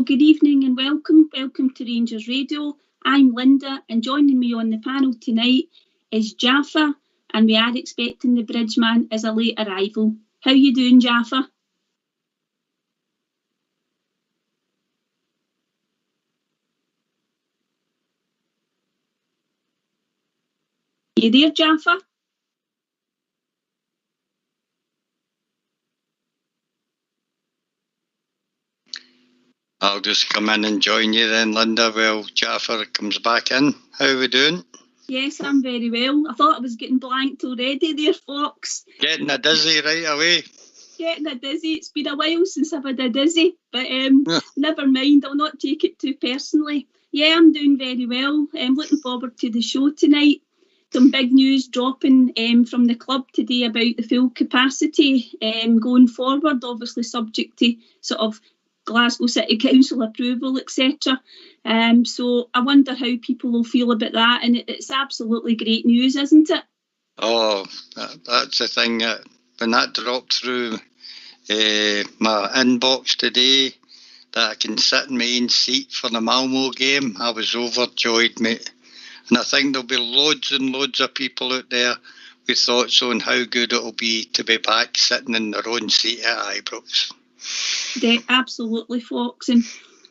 good evening and welcome. Welcome to Rangers Radio. I'm Linda, and joining me on the panel tonight is Jaffa, and we are expecting the Bridgeman as a late arrival. How you doing, Jaffa? You there, Jaffa? I'll just come in and join you then, Linda, while Jaffa comes back in. How are we doing? Yes, I'm very well. I thought I was getting blanked already there, Fox. Getting a dizzy right away. Getting a dizzy. It's been a while since I've had a dizzy, but never mind. I'll not take it too personally. Yeah, I'm doing very well. I'm looking forward to the show tonight. Some big news dropping from the club today about the full capacity going forward, obviously subject to sort of Glasgow City Council approval, etc. So I wonder how people will feel about that, and it's absolutely great news, isn't it? Oh, that's the thing. When that dropped through my inbox today, that I can sit in my own seat for the Malmo game, I was overjoyed, mate. And I think there'll be loads and loads of people out there with thoughts on how good it'll be to be back sitting in their own seat at Ibrox. Absolutely, Fox. And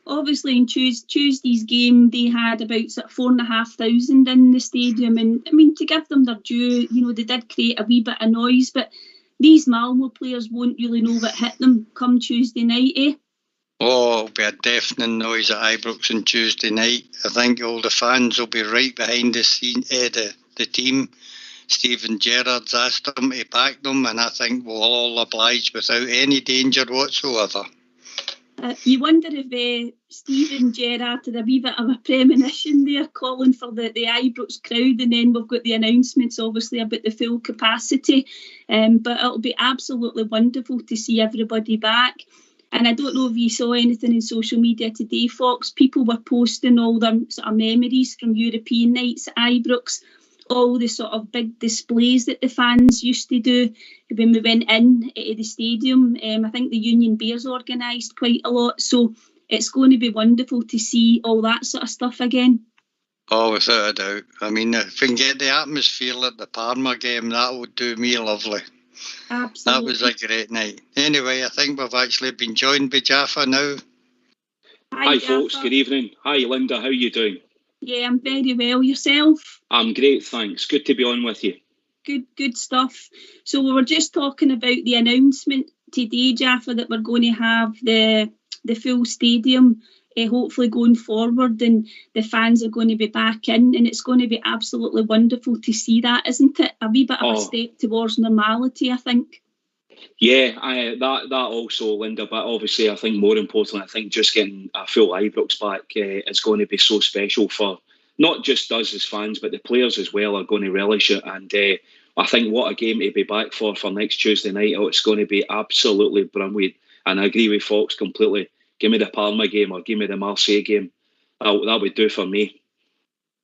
obviously in Tuesday's game, they had about 4,500 in the stadium. And I mean, to give them their due, they did create a wee bit of noise, but these Malmo players won't really know what hit them come Tuesday night, eh? Oh, it'll be a deafening noise at Ibrox on Tuesday night. I think all the fans will be right behind the team. Stephen Gerrard's asked them to back them, and I think we'll all oblige without any danger whatsoever. You wonder if Stephen Gerrard had a wee bit of a premonition there, calling for the Ibrox crowd, and then we've got the announcements, obviously, about the full capacity. But it'll be absolutely wonderful to see everybody back. And I don't know if you saw anything in social media today, Fox. People were posting all their sort of memories from European nights at Ibrox, all the sort of big displays that the fans used to do when we went in to the stadium. I think the Union Bears organised quite a lot. So it's going to be wonderful to see all that sort of stuff again. Oh, without a doubt. I mean, if we can get the atmosphere at the Parma game, that would do me lovely. Absolutely. That was a great night. Anyway, I think we've actually been joined by Jaffa now. Hi folks, good evening. Hi Linda, how are you doing? Yeah, I'm very well. Yourself? I'm great, thanks. Good to be on with you. Good stuff. So we were just talking about the announcement today, Jaffa, that we're going to have the full stadium hopefully going forward, and the fans are going to be back in, and it's going to be absolutely wonderful to see that, isn't it? A wee bit of a step towards normality, I think. Yeah, that also, Linda, but obviously I think more importantly, I think just getting a full Ibrox back is going to be so special for not just us as fans, but the players as well are going to relish it. And I think what a game to be back for next Tuesday night. Oh, it's going to be absolutely brilliant. And I agree with Fox completely. Give me the Parma game or give me the Marseille game. That would do for me.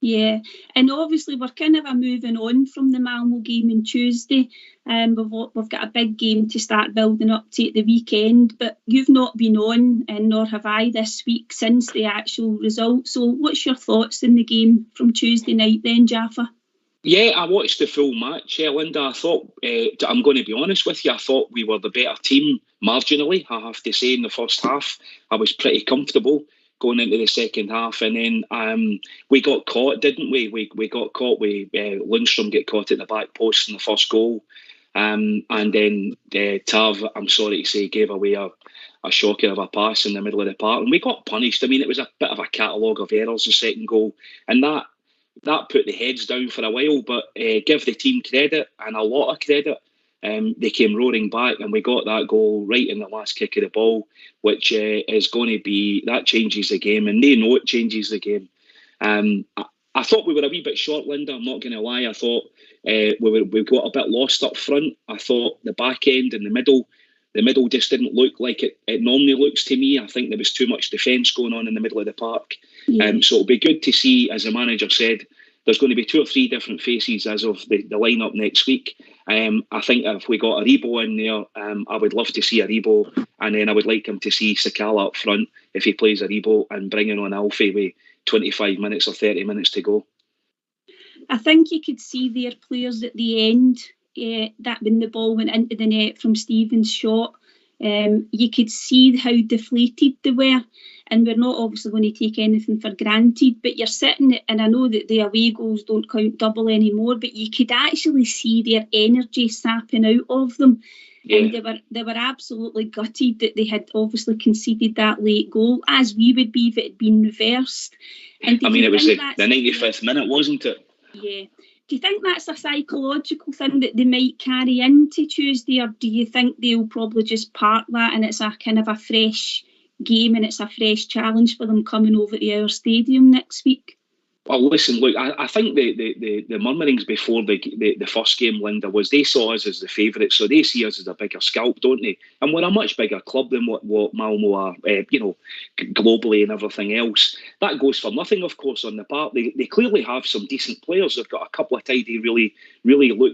Yeah, and obviously we're kind of moving on from the Malmo game on Tuesday. We've got a big game to start building up to at the weekend, but you've not been on, and nor have I this week since the actual result. So what's your thoughts in the game from Tuesday night then, Jaffa? Yeah, I watched the full match, Linda. I thought, I'm going to be honest with you, I thought we were the better team marginally, I have to say, in the first half. I was pretty comfortable going into the second half, and then we got caught, didn't we? We got caught with Lundstrom get caught at the back post in the first goal, and then Tav, I'm sorry to say, gave away a shocker of a pass in the middle of the park, and we got punished. I mean, it was a bit of a catalogue of errors, the second goal, and that put the heads down for a while, but give the team credit, and a lot of credit. They came roaring back, and we got that goal right in the last kick of the ball, which is going to be, that changes the game, and they know it changes the game. I thought we were a wee bit short, Linda, I'm not going to lie. I thought we got a bit lost up front. I thought the back end and the middle just didn't look like it normally looks to me. I think there was too much defence going on in the middle of the park. Yeah. So it'll be good to see, as the manager said, there's going to be 2 or 3 different faces as of the lineup next week. I think if we got Aribo in there, I would love to see Aribo, and then I would like him to see Sakala up front if he plays Aribo, and bringing on Alfie with 25 minutes or 30 minutes to go. I think you could see their players at the end, that when the ball went into the net from Stephen's shot, you could see how deflated they were. And we're not obviously going to take anything for granted, but you're sitting, and I know that the away goals don't count double anymore, but you could actually see their energy sapping out of them. Yeah. And they were absolutely gutted that they had obviously conceded that late goal, as we would be if it had been reversed. And I mean, it was the 95th minute, wasn't it? Yeah. Do you think that's a psychological thing that they might carry into Tuesday, or do you think they'll probably just park that and it's a kind of a fresh game and it's a fresh challenge for them coming over to our stadium next week? Well, listen, look, I think the murmurings before the first game, Linda, was they saw us as the favourites, so they see us as a bigger scalp, don't they? And we're a much bigger club than what Malmo are, globally and everything else. That goes for nothing, of course, on the park. They clearly have some decent players. They've got a couple of tidy, really look,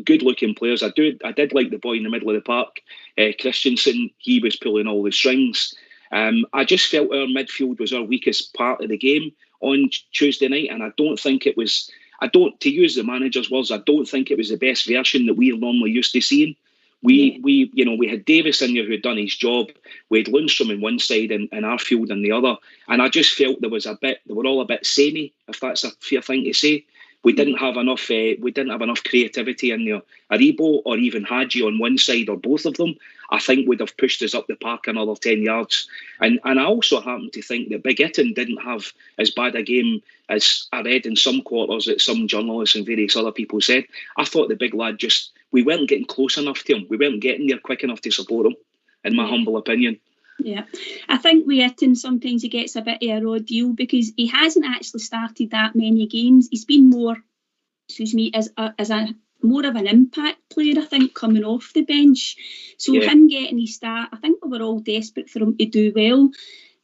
good-looking players. I did like the boy in the middle of the park, Christensen. He was pulling all the strings. I just felt our midfield was our weakest part of the game on Tuesday night, and I don't think it was, to use the manager's words, I don't think it was the best version that we're normally used to seeing. We had Davis in there who had done his job. We had Lundstrom on one side and Arfield on the other, and I just felt they were all a bit samey, if that's a fair thing to say. We didn't have enough. We didn't have enough creativity in there. Aribo or even Hadji on one side, or both of them, I think would have pushed us up the park another 10 yards. And I also happen to think that Big Itten didn't have as bad a game as I read in some quarters that some journalists and various other people said. I thought the big lad we weren't getting close enough to him. We weren't getting there quick enough to support him, in my humble opinion. Yeah, I think with Itten sometimes he gets a bit of a raw deal because he hasn't actually started that many games. He's been more, as a more of an impact player, I think, coming off the bench. So him getting his start, I think we were all desperate for him to do well.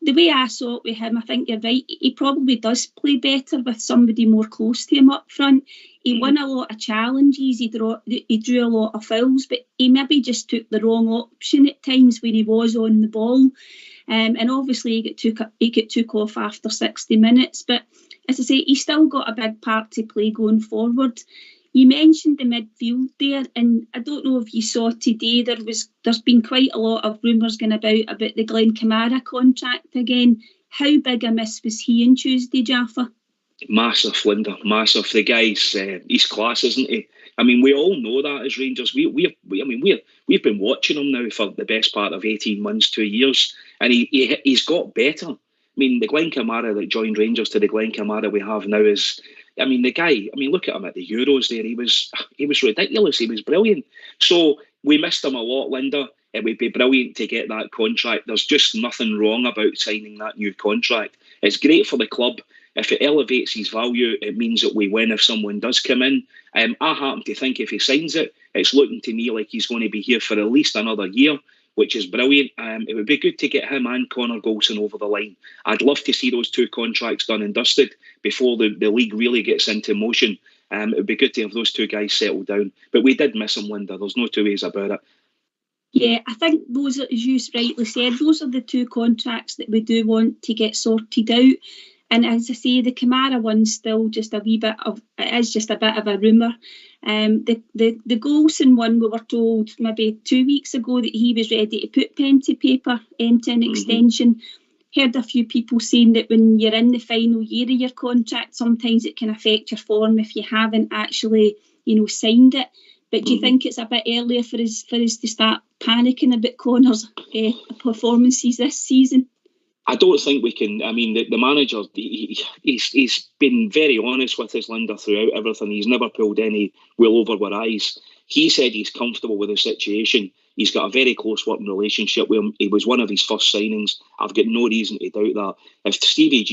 The way I saw it with him, I think you're right, he probably does play better with somebody more close to him up front. He won a lot of challenges, he drew a lot of fouls, but he maybe just took the wrong option at times when he was on the ball. And obviously he got took off after 60 minutes. But as I say, he's still got a big part to play going forward. You mentioned the midfield there, and I don't know if you saw today, there's been quite a lot of rumours going about the Glenn Kamara contract again. How big a miss was he on Tuesday, Jaffa? Massive, Linda, massive. The guy's he's class, isn't he? I mean, we all know that as Rangers. We've been watching him now for the best part of 18 months, 2 years, and he's got better. I mean, the Glenn Kamara that joined Rangers to the Glenn Kamara we have now is, I mean, the guy, look at him at the Euros there. He was ridiculous. He was brilliant. So we missed him a lot, Linda. It would be brilliant to get that contract. There's just nothing wrong about signing that new contract. It's great for the club. If it elevates his value, it means that we win if someone does come in. I happen to think if he signs it, it's looking to me like he's going to be here for at least another year, which is brilliant. It would be good to get him and Connor Golson over the line. I'd love to see those 2 contracts done and dusted before the league really gets into motion. It would be good to have those 2 guys settled down. But we did miss him, Linda. There's no 2 ways about it. Yeah, I think those, as you rightly said, those are the 2 contracts that we do want to get sorted out. And as I say, the Kamara one's still just a bit of a rumour. The Golson one, we were told maybe 2 weeks ago that he was ready to put pen to paper, enter an extension. Heard a few people saying that when you're in the final year of your contract, sometimes it can affect your form if you haven't actually, signed it. But do you think it's a bit earlier for us to start panicking about Connor's performances this season? I don't think we can. I mean, the manager, he's been very honest with us, Linda, throughout everything. He's never pulled any wool over our eyes. He said he's comfortable with the situation. He's got a very close working relationship with him. He was one of his first signings. I've got no reason to doubt that. If Stevie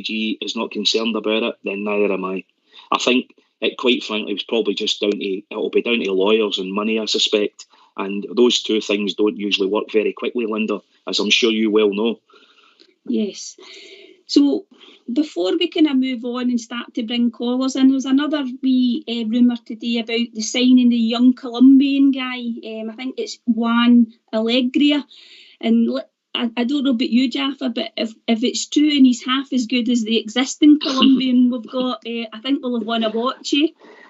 G is not concerned about it, then neither am I. I think it, quite frankly, was probably just it'll be down to lawyers and money, I suspect. And those 2 things don't usually work very quickly, Linda, as I'm sure you well know. Yes. So before we kind of move on and start to bring callers in, there was another wee rumour today about the signing the young Colombian guy. I think it's Juan Alegria. And I don't know about you, Jaffa, but if it's true and he's half as good as the existing Colombian we've got, I think we'll have won a watch.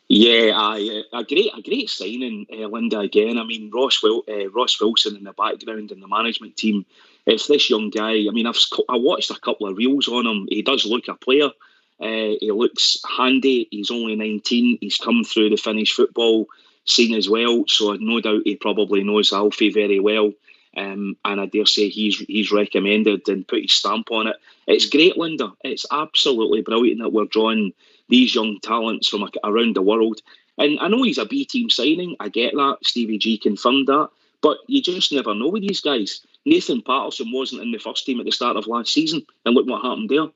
Yeah, a great signing, Linda. Again, I mean, Ross Wilson in the background and the management team. It's this young guy. I mean, I watched a couple of reels on him. He does look a player. He looks handy. He's only 19. He's come through the Finnish football scene as well, so no doubt he probably knows Alfie very well. And I dare say he's recommended and put his stamp on it. It's great, Linda. It's absolutely brilliant that we're drawing these young talents from around the world. And I know he's a B-team signing. I get that. Stevie G confirmed that. But you just never know with these guys. Nathan Patterson wasn't in the first team at the start of last season. And look what happened there.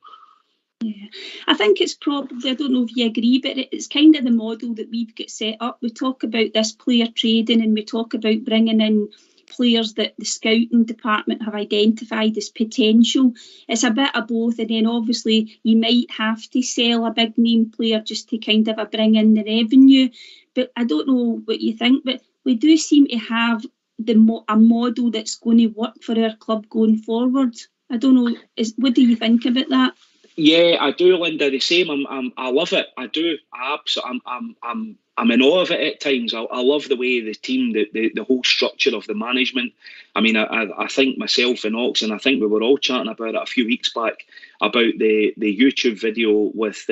Yeah, I think it's probably, I don't know if you agree, but it's kind of the model that we've got set up. We talk about this player trading and we talk about bringing in players that the scouting department have identified as potential. It's a bit of both, and then obviously you might have to sell a big name player just to kind of bring in the revenue. But I don't know what you think, but we do seem to have a model that's going to work for our club going forward. I don't know, what do you think about that? Yeah, I do, Linda. The same. I love it. I do. I'm in awe of it at times. I love the way the team, the whole structure of the management. I mean, I think myself and Ox, and I think we were all chatting about it a few weeks back about the YouTube video with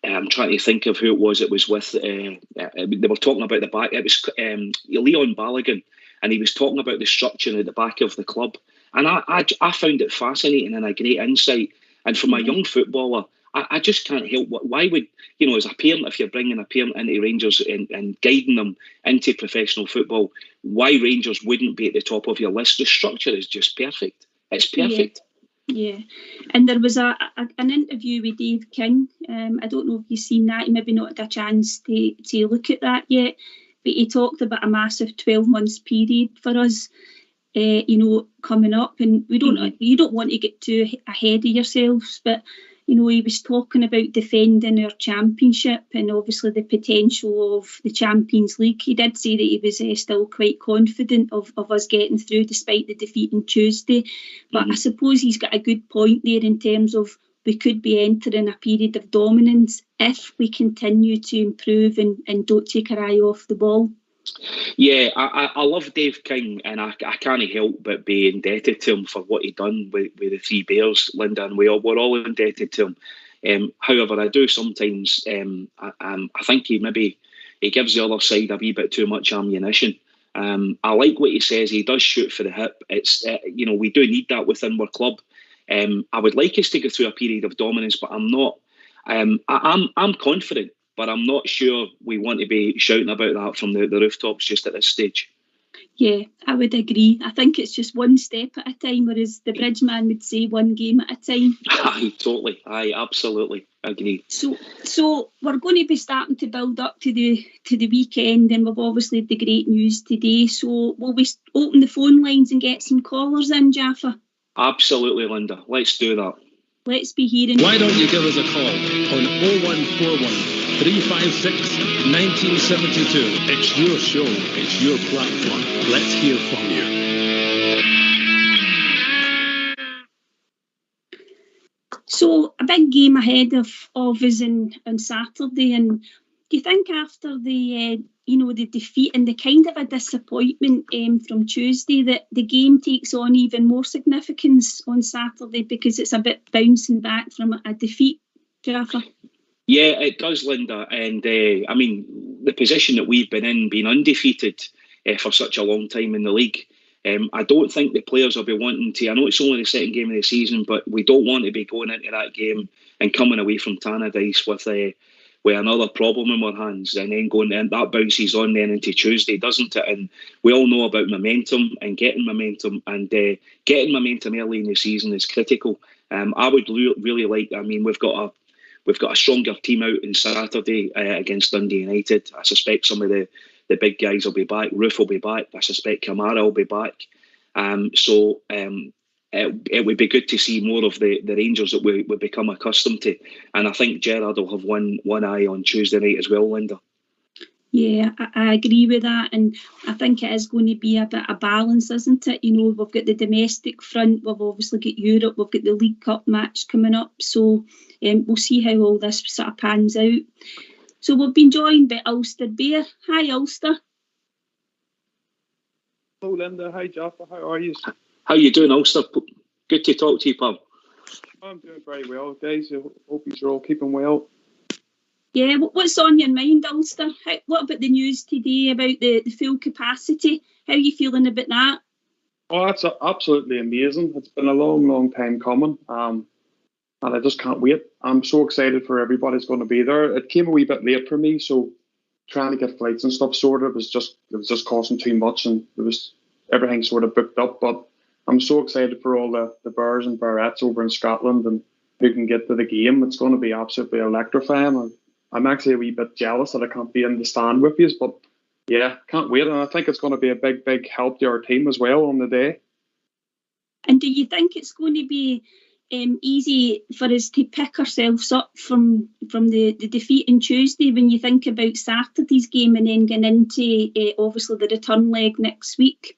I'm trying to think of who it was. It was with they were talking about the back. It was Leon Balogun, and he was talking about the structure at the back of the club. And I found it fascinating and a great insight. And from a young footballer, I just can't help. Why would, as a parent, if you're bringing a parent into Rangers and guiding them into professional football, why Rangers wouldn't be at the top of your list? The structure is just perfect. It's perfect. Yeah. And there was an interview with Dave King. I don't know if you've seen that. You maybe not had a chance to look at that yet. But he talked about a massive 12 months period for us. Coming up, and you don't want to get too ahead of yourselves, but he was talking about defending our championship and obviously the potential of the Champions League. He did say that he was still quite confident of us getting through despite the defeat on Tuesday, but I suppose he's got a good point there in terms of we could be entering a period of dominance if we continue to improve and don't take our eye off the ball. Yeah, I love Dave King, and I can't help but be indebted to him for what he done with the Three Bears, Linda, and we're all indebted to him. However, I do sometimes, I think he gives the other side a wee bit too much ammunition. I like what he says. He does shoot for the hip. It's we do need that within our club. I would like us to go through a period of dominance, but I'm not. I'm confident. But I'm not sure we want to be shouting about that from the rooftops just at this stage. Yeah, I would agree. I think it's just one step at a time, whereas the Bridgeman would say one game at a time. Totally. I absolutely agree. So we're going to be starting to build up to the weekend, and we've obviously had the great news today. So will we open the phone lines and get some callers in, Jaffa? Absolutely, Linda. Let's do that. Let's be hearing. Why don't you give us a call on 0141 356 1972. It's your show, it's your platform. Let's hear from you. So a big game ahead of us on Saturday, and do you think after the the defeat and the kind of a disappointment from Tuesday that the game takes on even more significance on Saturday because it's a bit bouncing back from a defeat, Jaffa? Yeah, it does, Linda. And I mean, the position that we've been in, being undefeated for such a long time in the league, I don't think the players will be wanting to. I know it's only the second game of the season, but we don't want to be going into that game and coming away from Tannadice with another problem in our hands, and then going, and that bounces on then into Tuesday, doesn't it? And we all know about momentum and getting momentum, and getting momentum early in the season is critical. I would really like. I mean, we've got a stronger team out on Saturday against Dundee United. I suspect some of the big guys will be back. Roof will be back. I suspect Kamara will be back. So it would be good to see more of the Rangers that we become accustomed to. And I think Gerrard will have one eye on Tuesday night as well, Linda. Yeah, I agree with that, and I think it is going to be a bit of balance, isn't it? We've got the domestic front, we've obviously got Europe, we've got the League Cup match coming up, so we'll see how all this sort of pans out. So we've been joined by Ulster Bear. Hi, Ulster. Hello, Linda. Hi, Jaffa. How are you? How you doing, Ulster? Good to talk to you, pal. I'm doing very well, guys. I hope you're all keeping well. Yeah, what's on your mind, Ulster? What about the news today about the full capacity? How are you feeling about that? Oh, that's absolutely amazing. It's been a long, long time coming, and I just can't wait. I'm so excited for everybody that's going to be there. It came a wee bit late for me, so trying to get flights and stuff sorted was just costing too much, and everything sort of booked up. But I'm so excited for all the Bears and Bearettes over in Scotland and who can get to the game. It's going to be absolutely electrifying. I'm actually a wee bit jealous that I can't be in the stand with you, but yeah, can't wait. And I think it's going to be a big, big help to our team as well on the day. And do you think it's going to be easy for us to pick ourselves up from the defeat on Tuesday when you think about Saturday's game and then getting into obviously the return leg next week?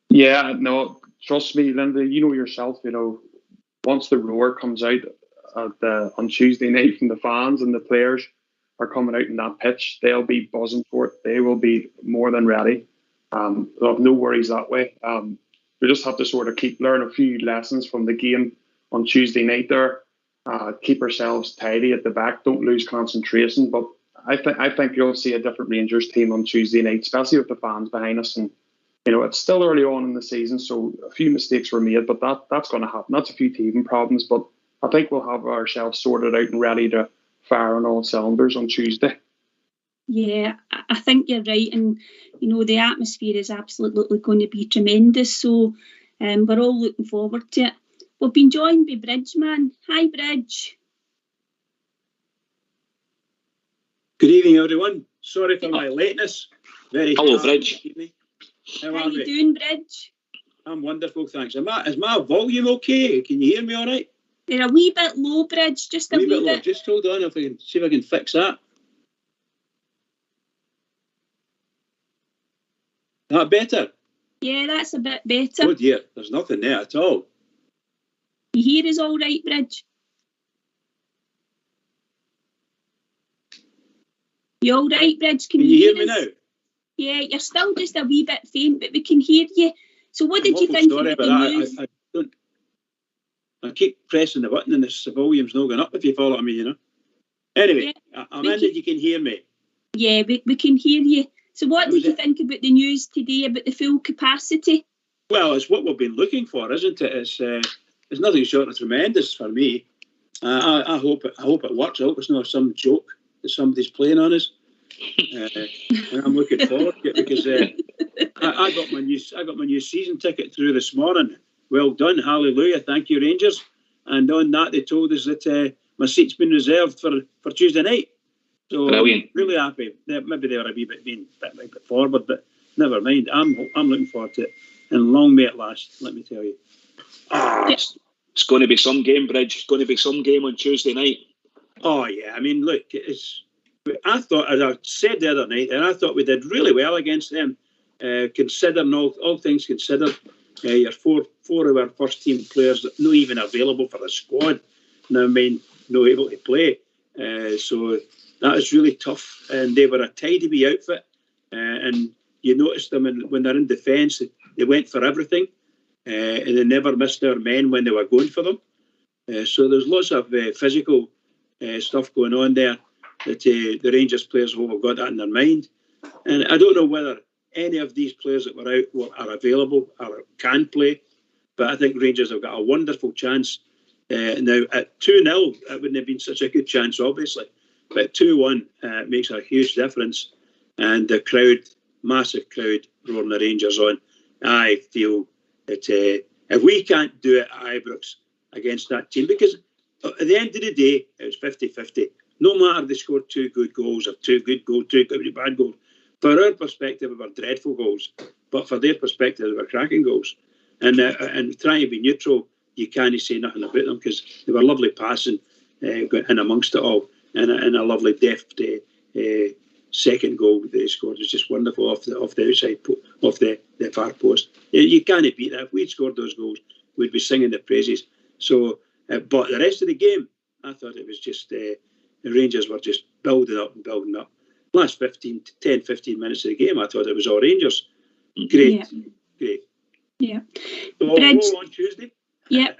Yeah, no, trust me, Linda, you know yourself, once the roar comes out on Tuesday night from the fans and the players are coming out in that pitch, they'll be buzzing for it. They will be more than ready. They'll have no worries that way. We just have to sort of learn a few lessons from the game on Tuesday night there. Keep ourselves tidy at the back. Don't lose concentration. But I think you'll see a different Rangers team on Tuesday night, especially with the fans behind us. And it's still early on in the season, so a few mistakes were made, but that's going to happen. That's a few teething problems, but I think we'll have ourselves sorted out and ready to fire on all cylinders on Tuesday. Yeah, I think you're right, and the atmosphere is absolutely going to be tremendous, so we're all looking forward to it. We've been joined by Bridgeman. Hi, Bridge. Good evening, everyone. Sorry for my lateness. Hello, Bridge. How are you doing, Bridge? I'm wonderful, thanks. Is my volume okay? Can you hear me all right? They're a wee bit low, Bridge, just a wee bit. Low. Just hold on, if I can see if I can fix that. That better? Yeah, that's a bit better. Oh dear, there's nothing there at all. You hear us all right, Bridge? You all right, Bridge? Can you hear me now? Yeah, you're still just a wee bit faint, but we can hear you. So what did you think about the news? I keep pressing the button and the volume's not going up, if you follow me, Anyway, yeah, I'm in that you can hear me. Yeah, we can hear you. So what did you think about the news today about the full capacity? Well, it's what we've been looking for, isn't it? It's nothing short of tremendous for me. I hope it works. I hope it's not some joke that somebody's playing on us. And I'm looking forward to it because I got my new season ticket through this morning. Well done, hallelujah, thank you, Rangers. And on that, they told us that my seat's been reserved for Tuesday night. So brilliant. Really happy. Maybe they were a bit forward, but never mind. I'm looking forward to it, and long may it last. Let me tell you. It's going to be some game, Bridge. It's going to be some game on Tuesday night. Oh yeah, I mean, look, I thought, as I said the other night, and I thought we did really well against them. Considering all things considered, your four of our first team players not even available for the squad. Now, I mean, not able to play. So that is really tough. And they were a tidy wee outfit. And you noticed them when they're in defence, they went for everything. And they never missed their men when they were going for them. So there's lots of physical stuff going on there that the Rangers players have got that in their mind. And I don't know whether any of these players that were out are available or can play, but I think Rangers have got a wonderful chance. Now, at 2-0, it wouldn't have been such a good chance, obviously, but at 2-1, it makes a huge difference. And the crowd, massive crowd, roaring the Rangers on. I feel that if we can't do it at Ibrox against that team, because at the end of the day, it was 50-50. No matter they scored two good goals or two good bad goals, For our perspective, they were dreadful goals, but for their perspective, they were cracking goals. And trying to be neutral, you can't say nothing about them because they were lovely passing in amongst it all, and a lovely deft second goal that they scored. It was just wonderful off the outside, off the far post. You can't beat that. If we'd scored those goals, we'd be singing the praises. So, but the rest of the game, I thought it was just the Rangers were just building up and building up. Last 10, 15 minutes of the game, I thought it was all Rangers. Great. Yeah. So Bridge, on Tuesday. Yeah.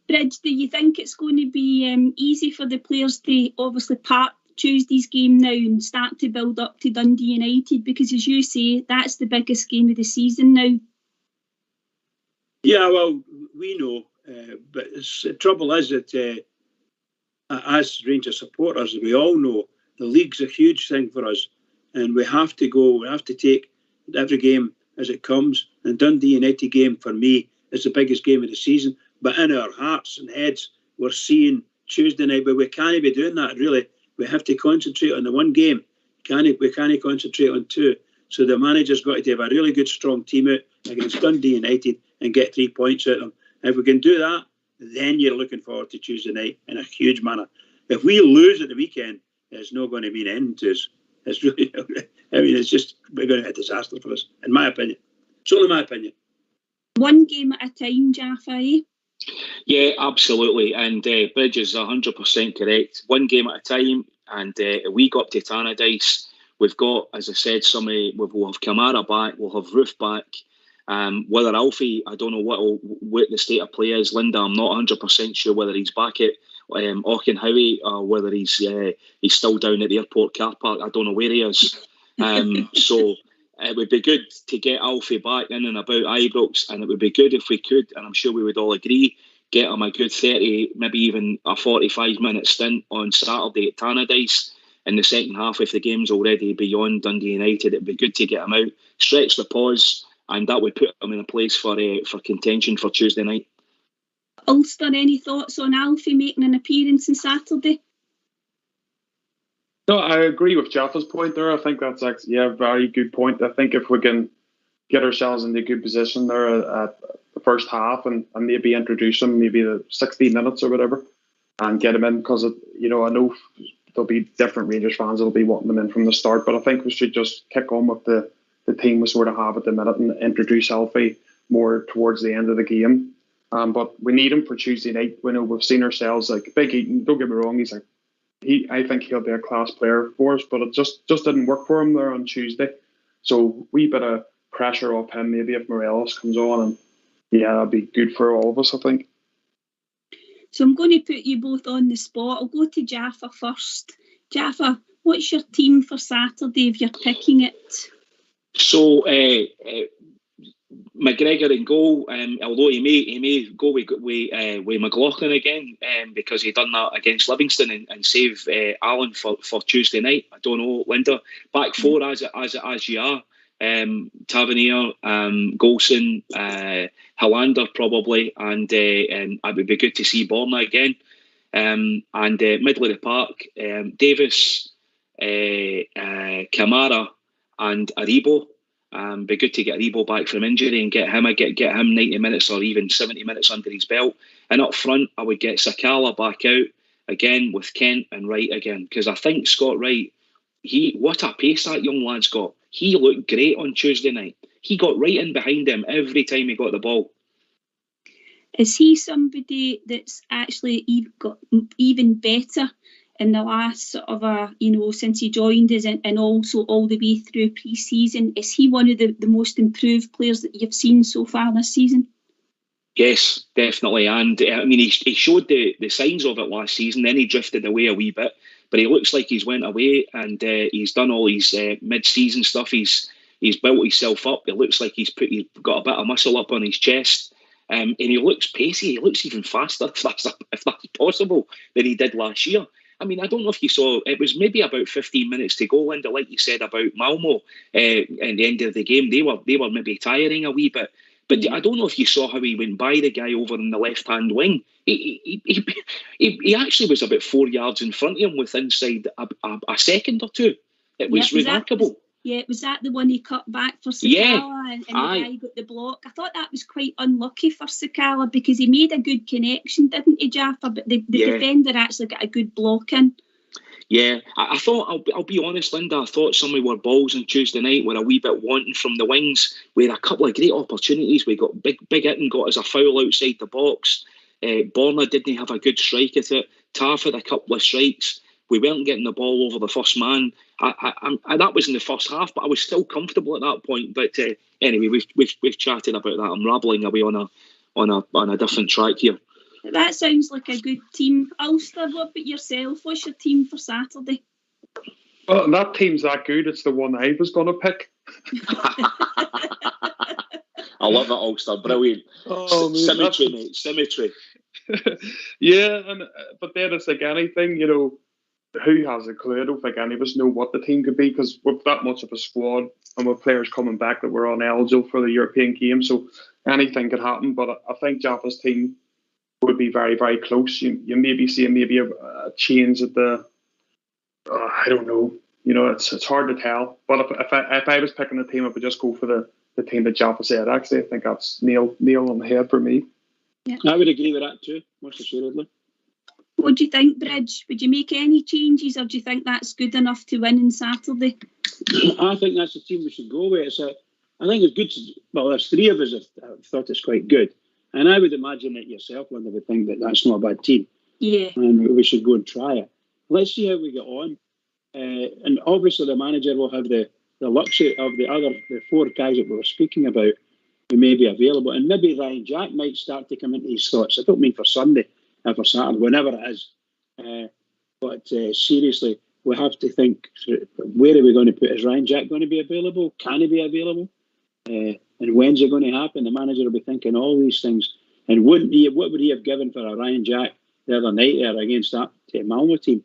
Bridge, do you think it's going to be easy for the players to obviously park Tuesday's game now and start to build up to Dundee United? Because as you say, that's the biggest game of the season now. Yeah, well, we know. But the trouble is that as Rangers supporters, we all know the league's a huge thing for us. And we have to take every game as it comes. And Dundee United game, for me, is the biggest game of the season. But in our hearts and heads, we're seeing Tuesday night. But we can't be doing that, really. We have to concentrate on the one game. We can't concentrate on two. So the manager's got to have a really good, strong team out against Dundee United and get 3 points out of them. If we can do that, then you're looking forward to Tuesday night in a huge manner. If we lose at the weekend, it's not going to mean anything to us. It's really, it's just, we're going to have a disaster for us, in my opinion. It's only my opinion. One game at a time, Jaffa, eh? Yeah, absolutely. And Bridge is 100% correct. One game at a time, and a week up to Tannadice. We've got, as I said, we'll have Kamara back, we'll have Roof back. Whether Alfie, I don't know what the state of play is. Linda, I'm not 100% sure whether he's back at Auchenhowie or whether he's still down at the airport car park. I don't know where he is. So it would be good to get Alfie back in and about Ibrox, and it would be good if we could, and I'm sure we would all agree, get him a good 30, maybe even a 45-minute stint on Saturday at Tannadice in the second half. If the game's already beyond Dundee United, it'd be good to get him out, stretch the pause, and that would put him in a place for contention for Tuesday night. Ulster, any thoughts on Alfie making an appearance on Saturday? No, I agree with Jaffa's point there. I think that's actually a very good point. I think if we can get ourselves in a good position there at the first half and maybe introduce him, maybe the 60 minutes or whatever, and get him in, because I know there'll be different Rangers fans that'll be wanting them in from the start, but I think we should just kick on with the team we sort of have at the minute and introduce Alfie more towards the end of the game. But we need him for Tuesday night. We know we've seen ourselves, like Big Eaton, don't get me wrong, I think he'll be a class player for us, but it just didn't work for him there on Tuesday. So we bit of pressure off him maybe if Morelos comes on, and yeah, that'd be good for all of us, I think. So I'm going to put you both on the spot. I'll go to Jaffa first. Jaffa, what's your team for Saturday if you're picking it? So McGregor in goal, although he may go with McLaughlin again, because he done that against Livingston and save Allen for Tuesday night. I don't know, Linda. Back four as you are. Tavernier, Golson, Hollander probably, and it would be good to see Borna again. And middle of the park, Davis, Kamara, and Aribo. Be good to get Aribo back from injury and get him 90 minutes or even 70 minutes under his belt. And up front, I would get Sakala back out again with Kent and Wright again, because I think Scott Wright, what a pace that young lad's got. He looked great on Tuesday night. He got right in behind him every time he got the ball. Is he somebody that's actually got even better in the last sort of since he joined us, and also all the way through pre-season? Is he one of the most improved players that you've seen so far this season? Yes, definitely. And he showed the signs of it last season. Then he drifted away a wee bit, but he looks like he's went away and he's done all his mid-season stuff. He's built himself up. It looks like he's got a bit of muscle up on his chest, and he looks pacey. He looks even faster, if that's possible, than he did last year. I mean, I don't know if you saw, it was maybe about 15 minutes to go, Linda, like you said about Malmo at the end of the game. They were maybe tiring a wee bit. But I don't know if you saw how he went by the guy over in the left-hand wing. He actually was about 4 yards in front of him with inside a second or two. It was remarkable. Yeah, was that the one he cut back for Sakala Yeah, and the aye. guy got the block? I thought that was quite unlucky for Sakala because he made a good connection, didn't he, Jaffa? But the Yeah. defender actually got a good block in. Yeah, I thought, I'll be honest, Linda, I thought some of our balls on Tuesday night were a wee bit wanting from the wings. We had a couple of great opportunities. We got big Itten got us a foul outside the box. Borna didn't have a good strike at it. Taff had a couple of strikes. We weren't getting the ball over the first man. That was in the first half, but I was still comfortable at that point. But anyway, we've chatted about that. I'm rambling away on a different track here. That sounds like a good team. Ulster, what about yourself? What's your team for Saturday? Well, that team's that good. It's the one I was going to pick. I love it, Ulster. Brilliant. Oh, Symmetry, mate. Symmetry. Yeah, but then it's like anything, you know, who has a clue? I don't think any of us know what the team could be because we've that much of a squad and with players coming back that were ineligible for the European game, so anything could happen. But I think Jaffa's team would be very, very close. You maybe see a change at the I don't know. You know, it's hard to tell. But if I was picking a team, I would just go for the team that Jaffa said. Actually, I think that's nail on the head for me. Yeah. I would agree with that too, most assuredly. What do you think, Bridge? Would you make any changes, or do you think that's good enough to win on Saturday? I think that's the team we should go with. I think it's good. Well, there's three of us have thought it's quite good, and I would imagine that yourself, Linda, would think that that's not a bad team. Yeah, and we should go and try it. Let's see how we get on, and obviously the manager will have the luxury of the four guys that we were speaking about who may be available, and maybe Ryan Jack might start to come into his thoughts. I don't mean for Sunday. For Saturday, whenever it is. But seriously, we have to think, where are we going to put? Is Ryan Jack going to be available? Can he be available? And when's it going to happen? The manager will be thinking all these things. And what would he have given for a Ryan Jack the other night there against that Malmo team?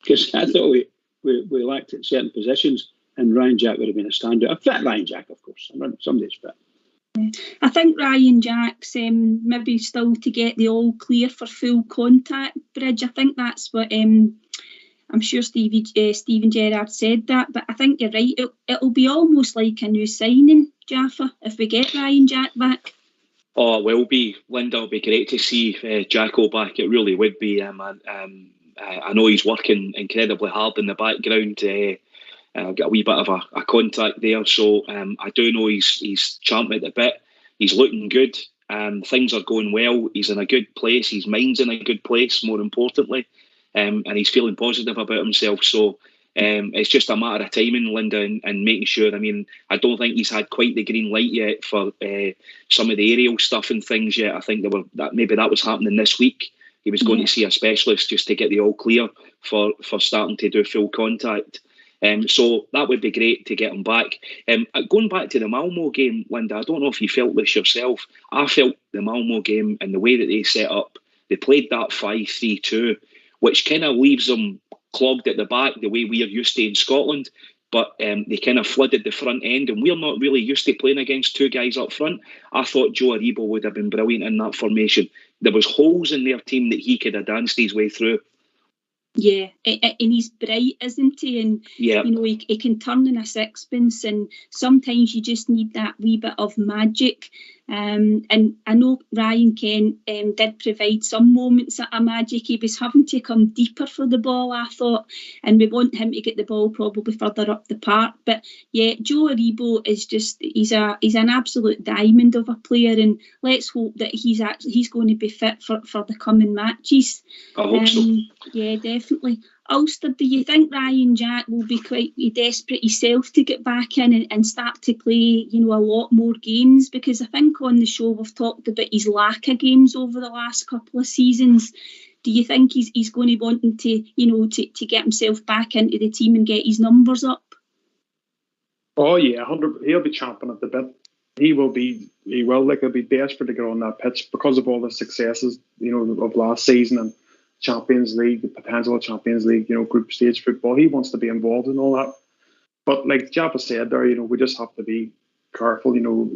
Because I thought we lacked at certain positions, and Ryan Jack would have been a standout. A fit Ryan Jack, of course. Somebody's fit. I think Ryan Jack's maybe still to get the all clear for full contact, Bridge. I think that's what I'm sure Stephen Gerrard said that, but I think you're right. It'll be almost like a new signing, Jaffa, if we get Ryan Jack back. Oh, it will be, Linda. It'll be great to see Jacko back. It really would be. I know he's working incredibly hard in the background. Got a wee bit of a contact there, so I do know he's champing at the bit. He's looking good. Things are going well. He's in a good place. His mind's in a good place, more importantly, and he's feeling positive about himself. So it's just a matter of timing, Linda, and making sure. I mean, I don't think he's had quite the green light yet for some of the aerial stuff and things yet. I think maybe that was happening this week. He was going to see a specialist just to get the all clear for starting to do full contact. So that would be great to get him back. Going back to the Malmo game, Linda, I don't know if you felt this yourself. I felt the Malmo game and the way that they set up, they played that 5-3-2, which kind of leaves them clogged at the back the way we are used to in Scotland. But they kind of flooded the front end, and we're not really used to playing against two guys up front. I thought Joe Aribo would have been brilliant in that formation. There was holes in their team that he could have danced his way through. Yeah, and he's bright, isn't he? And you know, he can turn in a sixpence, and sometimes you just need that wee bit of magic. And I know Ryan Kent did provide some moments of magic. He was having to come deeper for the ball, I thought, and we want him to get the ball probably further up the park. But yeah, Joe Aribo is he's an absolute diamond of a player, and let's hope that he's going to be fit for the coming matches. I hope so. Yeah, definitely. Ulster, do you think Ryan Jack will be quite desperate himself to get back in and start to play, you know, a lot more games? Because I think on the show we've talked about his lack of games over the last couple of seasons. Do you think he's going to want to, you know, to get himself back into the team and get his numbers up? Oh yeah, 100%. He'll be champing at the bit. He'll be desperate to get on that pitch because of all the successes, you know, of last season and Champions League, the potential of Champions League, you know, group stage football. He wants to be involved in all that. But like Jaffa said there, you know, we just have to be careful, you know,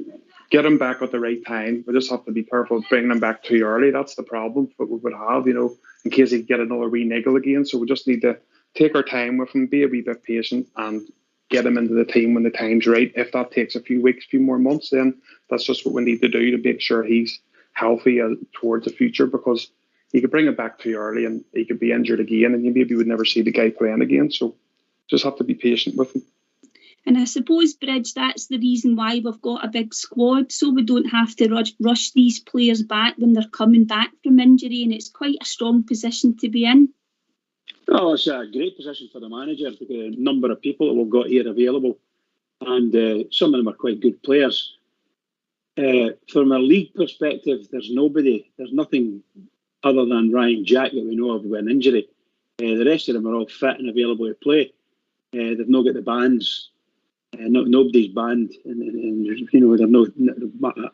get him back at the right time. We just have to be careful of bringing him back too early. That's the problem that we would have, you know, in case he get another wee niggle again. So we just need to take our time with him, be a wee bit patient, and get him into the team when the time's right. If that takes a few weeks, few more months, then that's just what we need to do to make sure he's healthy towards the future, because you could bring him back too early and he could be injured again and you maybe would never see the guy playing again. So just have to be patient with him. And I suppose, Bridge, that's the reason why we've got a big squad, so we don't have to rush these players back when they're coming back from injury, and it's quite a strong position to be in. Oh, it's a great position for the manager, the number of people that we've got here available, and some of them are quite good players. From a league perspective, there's nothing other than Ryan Jack that we know of with an injury. The rest of them are all fit and available to play. They've not got the bans. Nobody's banned, and there's no.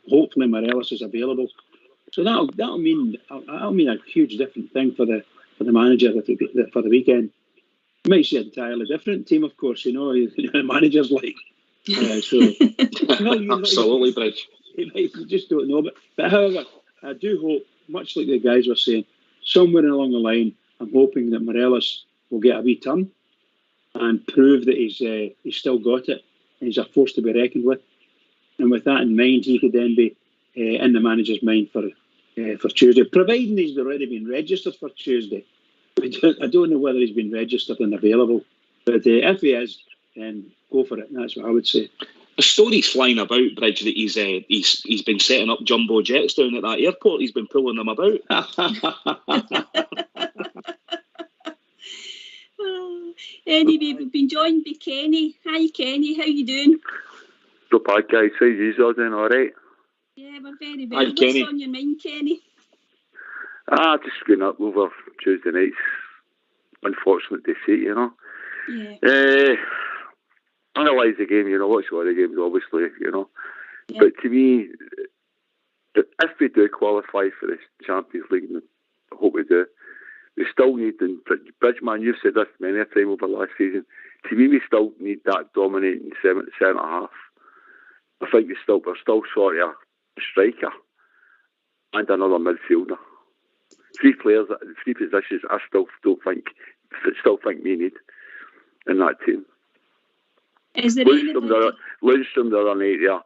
Hopefully, Morelos is available, so that'll mean a huge different thing for the manager for the weekend. You might see an entirely different team, of course. The manager's like absolutely, Bridge. You just don't know, but however, I do hope, much like the guys were saying, somewhere along the line, I'm hoping that Morelos will get a wee turn and prove that he's still got it and he's a force to be reckoned with. And with that in mind, he could then be in the manager's mind for Tuesday, providing he's already been registered for Tuesday. I don't know whether he's been registered and available, but if he is, then go for it. That's what I would say. The story's flying about, Bridge, that he's been setting up jumbo jets down at that airport. He's been pulling them about. Anyway, we've been joined by Kenny. Hi, Kenny. How you doing? Not bad, guys. How you all doing? All right? Yeah, we're very well. Hi, Kenny. What's on your mind, Kenny? Just going up over Tuesday nights. Unfortunate to see, Yeah. Analyse the game, watch all the games, obviously, Yeah. But to me, if we do qualify for the Champions League, and I hope we do, we still need, and Bridgeman, you've said this many a time over last season, to me we still need that dominating centre half. I think we're still short of a striker and another midfielder. Three players, three positions I still think we need in that team. Is there Lundstrom the other night there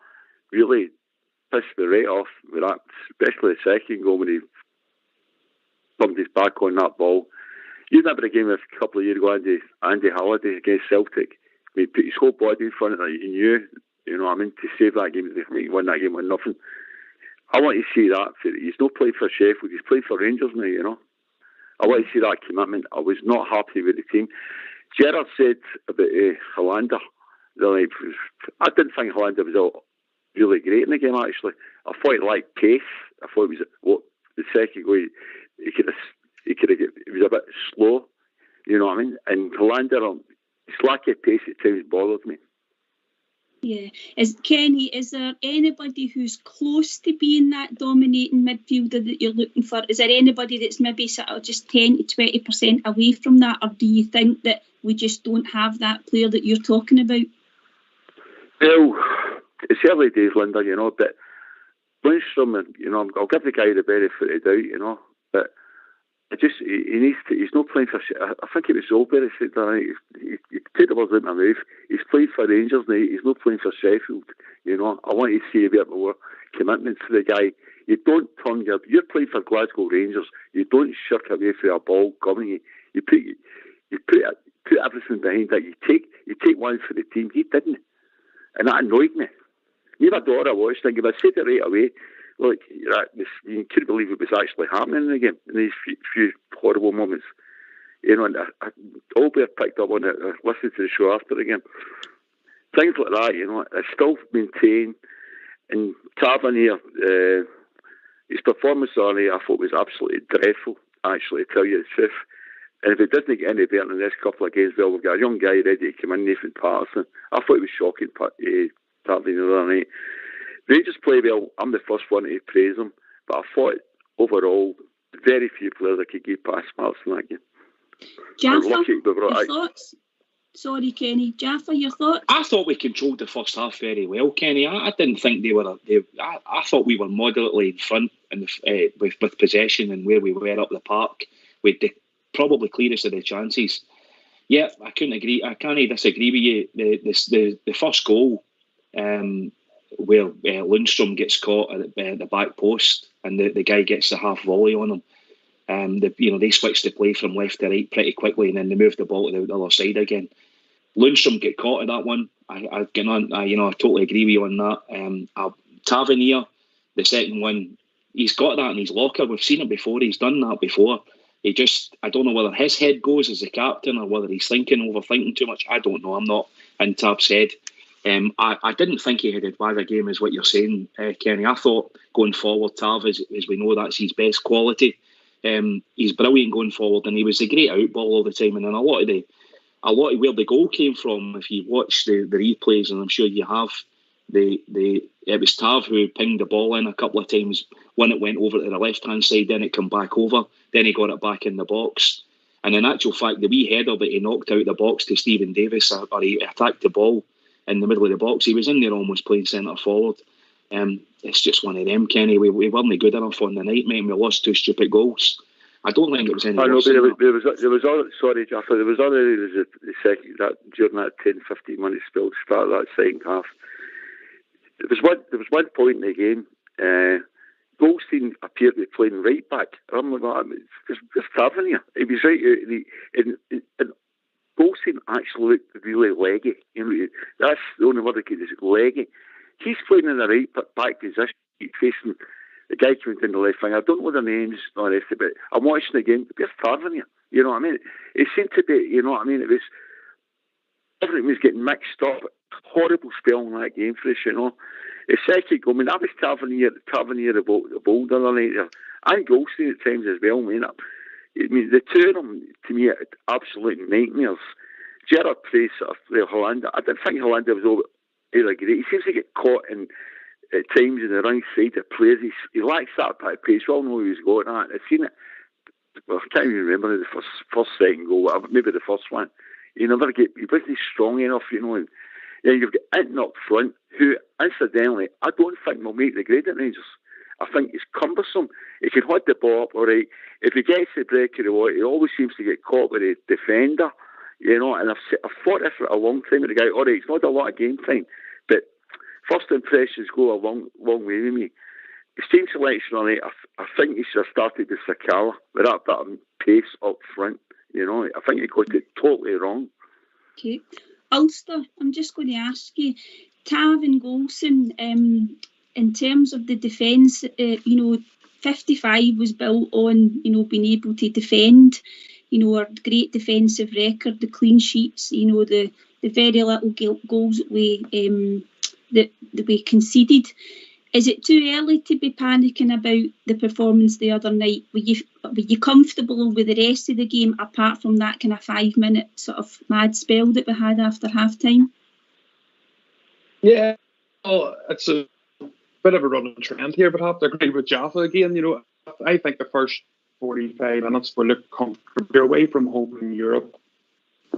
really pissed me right off with that, especially the second goal when he bumped his back on that ball. You remember the game a couple of years ago, Andy Halliday against Celtic? He put his whole body in front of it. He knew, to save that game, he won that game with nothing. I want to see that. He's not played for Sheffield, he's played for Rangers now, I want to see that commitment. I was not happy with the team. Gerrard said about Hollander, I didn't think Hollander was all really great in the game, actually. I thought he liked pace. I thought it was the second goal, he was a bit slow, you know what I mean? And Hollander, his lack of pace at times bothered me. Yeah. Kenny, is there anybody who's close to being that dominating midfielder that you're looking for? Is there anybody that's maybe sort of just 10 to 20% away from that? Or do you think that we just don't have that player that you're talking about? Well, it's early days, Linda, but Lundstrom, I'll give the guy the benefit of the doubt, but he's not playing for, I think it was Zolberg said that, he took the words out of my mouth, he's played for Rangers now, he's not playing for Sheffield, I want to see a bit more commitment to the guy. You don't turn you're playing for Glasgow Rangers, you don't shirk away for a ball coming, you put everything behind that, you take one for the team. He didn't, and that annoyed me. Me and my daughter watched, thinking, I said it right away, look, you couldn't believe it was actually happening in the game, in these few horrible moments. And Albert picked up on it, listened to the show after the game. Things like that, I still maintain. And Tavernier, his performance on it, I thought was absolutely dreadful, actually, to tell you the truth. And if it doesn't get any better in the next couple of games, well, we've got a young guy ready to come in, Nathan Patterson. I thought it was shocking, Tavernier the other night. Rangers play well. I'm the first one to praise them, but I thought overall very few players that could get past Marks in that game. Jaffa, your thoughts? Sorry, Kenny. Jaffa, your thoughts? I thought we controlled the first half very well, Kenny. I didn't think they were. I thought we were moderately in front with possession and where we were up the park with the probably clearest of the chances. Yeah, I couldn't agree. I can't disagree with you. The first goal, where Lundstrom gets caught at the back post, and the guy gets the half volley on him. They switched the play from left to right pretty quickly, and then they moved the ball to the other side again. Lundstrom get caught at that one. I totally agree with you on that. Tavernier, the second one, he's got that in his locker. We've seen it before. He's done that before. I don't know whether his head goes as the captain or whether he's overthinking too much. I don't know. I'm not in Tav's head. I didn't think he had as bad a game as what you're saying, Kenny. I thought going forward, Tav, as we know, that's his best quality. He's brilliant going forward, and he was a great outball all the time. And then a lot of where the goal came from, if you watch the replays, and I'm sure you have, it was Tav who pinged the ball in a couple of times. When it went over to the left-hand side, then it come back over, then he got it back in the box. And in actual fact, the wee header that he knocked out the box to Stephen Davis, or he attacked the ball in the middle of the box, he was in there almost playing centre forward. It's just one of them, Kenny. We weren't good enough on the night, mate. We lost 2 stupid goals. I don't think it was any worse. There was sorry, Jaffa, there was other the second during that 10-15 minute spell to start that second half. There was one point in the game. Goldstein appeared to be playing right back. I'm like, it's Tavernier. He was right out. And Goldstein actually looked really leggy. That's the only word I could use. Leggy. He's playing in the right back position, facing the guy coming in the left wing. I don't know the names, not the rest of it. I'm watching the game. There's Tavernier. You know what I mean? It seemed to be, you know what I mean? It was, everything was getting mixed up. Horrible spell in that game for us, you know. The second goal, I mean, that was Tavernier the ball the other night. And Goldstein at times as well, man. I mean, the two of them, to me, are absolute nightmares. Gerard plays sort of Hollander. I didn't think Hollander was over great. He seems to get caught at times in the right side of players. He lacks that bit of pace. We all know he was going at. I've seen it. Well, I can't even remember the first second goal, whatever, maybe the first one. He wasn't strong enough, you know. And then you've got Inton up front, who, incidentally, I don't think will make the grade at Rangers. I think he's cumbersome. He can hold the ball up, all right. If he gets the break of the water, he always seems to get caught with a defender, you know. And I've fought this for a long time with the guy. All right, it's not a lot of game time, but first impressions go a long way with me. His team selection on it, I think he should have started with Sakala with that bit of pace up front. You know, I think he got it totally wrong. Okay. Ulster, I'm just going to ask you, Tav and Golson, in terms of the defence, 55 was built on, being able to defend, our great defensive record, the clean sheets, the very little goals that we conceded. Is it too early to be panicking about the performance the other night? Were you comfortable with the rest of the game, apart from that kind of 5-minute sort of mad spell that we had after half time? Yeah, it's a bit of a running trend here, but I have to agree with Jaffa again. I think the first 45 minutes we looked comfortable. We're away from home in Europe.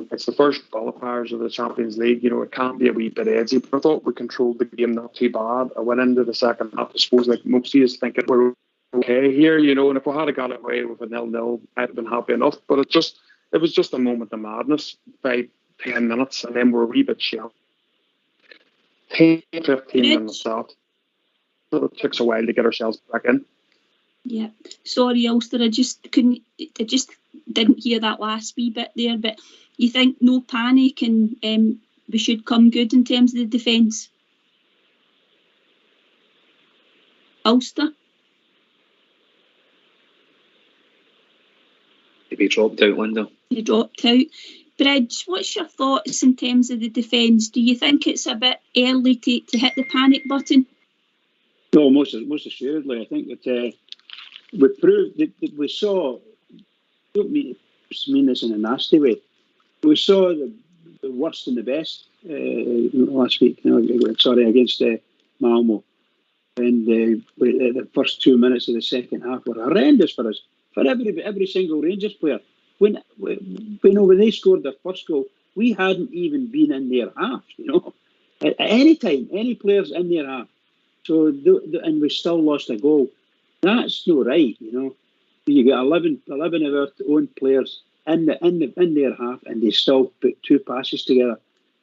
It's the first qualifiers of the Champions League. It can be a wee bit edgy, but I thought we controlled the game not too bad. I went into the second half, I suppose, like most of us, thinking we're okay here, and if we had got away with a 0-0, I'd have been happy enough. But it was just a moment of madness, 5-10 minutes, and then we're a wee bit shell. 10-15 minutes out. So it took us a while to get ourselves back in. Yeah, sorry, Ulster, I just didn't hear that last wee bit there. But you think no panic and we should come good in terms of the defence? Ulster? He dropped out, Linda. He dropped out. Bridge, what's your thoughts in terms of the defence? Do you think it's a bit early to hit the panic button? No, most assuredly. I think that we proved that we saw, I don't mean this in a nasty way, we saw the worst and the best last week, against Malmo. And the first 2 minutes of the second half were horrendous for us, for every single Rangers player. When they scored their first goal, we hadn't even been in their half, at any time, any players in their half. So, and we still lost a goal. That's not right, You get 11 of our own players in their half, and they still put two passes together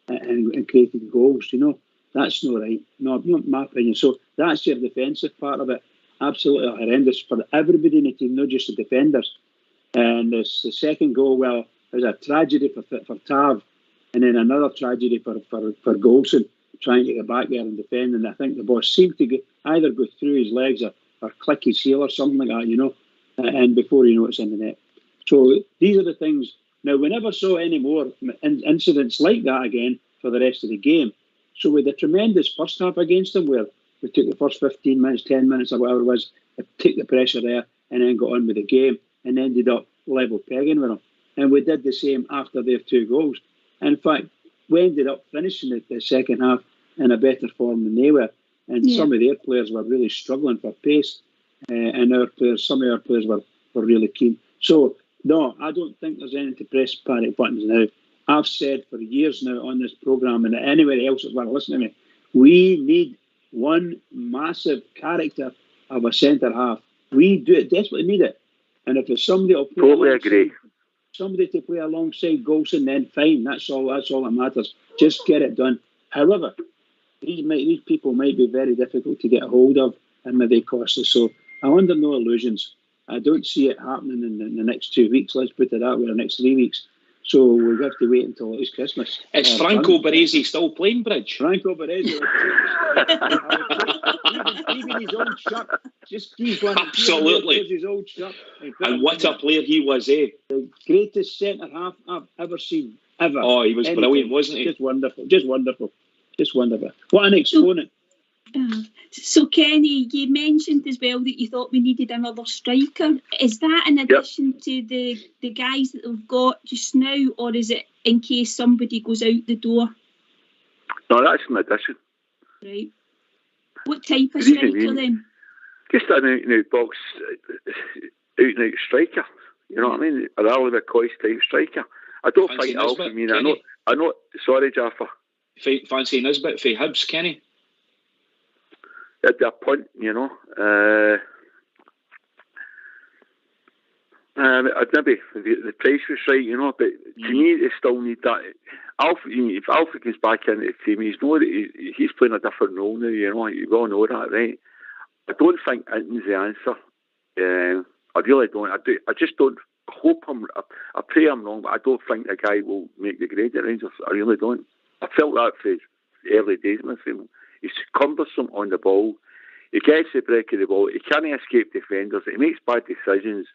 and created goals. That's not right. No, not my opinion. So that's your defensive part of it. Absolutely horrendous for everybody in the team, not just the defenders. And the second goal, well, it was a tragedy for Tav, and then another tragedy for Golson, trying to get back there and defend. And I think the ball seemed to either go through his legs or click his heel or something like that, and before you know it's in the net. So these are the things. Now, we never saw any more incidents like that again for the rest of the game. So we had a tremendous first half against them where we took the first 15 minutes, 10 minutes or whatever it was, took the pressure there and then got on with the game and ended up level pegging with them. And we did the same after their two goals. And in fact, we ended up finishing the second half in a better form than they were. And some of their players were really struggling for pace. And some of our players were really keen. So, no, I don't think there's anything to press panic buttons now. I've said for years now on this programme, and anybody else that's want to listen to me, we need one massive character of a centre half. We do it, desperately need it. And if there's somebody to play to play alongside Golson, then fine. That's all that matters. Just get it done. However, these people might be very difficult to get a hold of and maybe cost us. So I'm under no illusions. I don't see it happening in the next 2 weeks. Let's put it that way, the next 3 weeks. So we'll have to wait until at least Christmas. Is Franco Baresi still playing bridge? Franco Baresi. Even his old shirt. Just keep one. Absolutely. His old shirt. And what a player he was, eh? The greatest centre half I've ever seen, ever. Oh, he was brilliant, wasn't he? Just wonderful. What an exponent. So Kenny, you mentioned as well that you thought we needed another striker. Is that in addition to the guys that we've got just now, or is it in case somebody goes out the door? No, that's an addition. Right. What type of striker then? Just an out-and-out box, out-and-out striker. You know what I mean? A Oliver Coyce type striker. I don't think Alfie. I know. Sorry, Jaffa. Fancy Nisbet for Hibs, Kenny? At that point, I'd maybe the price was right, but to me, they still need that. If Alfie comes back into the team, he's playing a different role now. You all know that, right? I don't think Inton's the answer. I really don't. I just don't. I pray I'm wrong, but I don't think the guy will make the grade at Rangers. I really don't. I felt that for the early days in the film. He's cumbersome on the ball. He gets the break of the ball. He can't escape defenders. He makes bad decisions.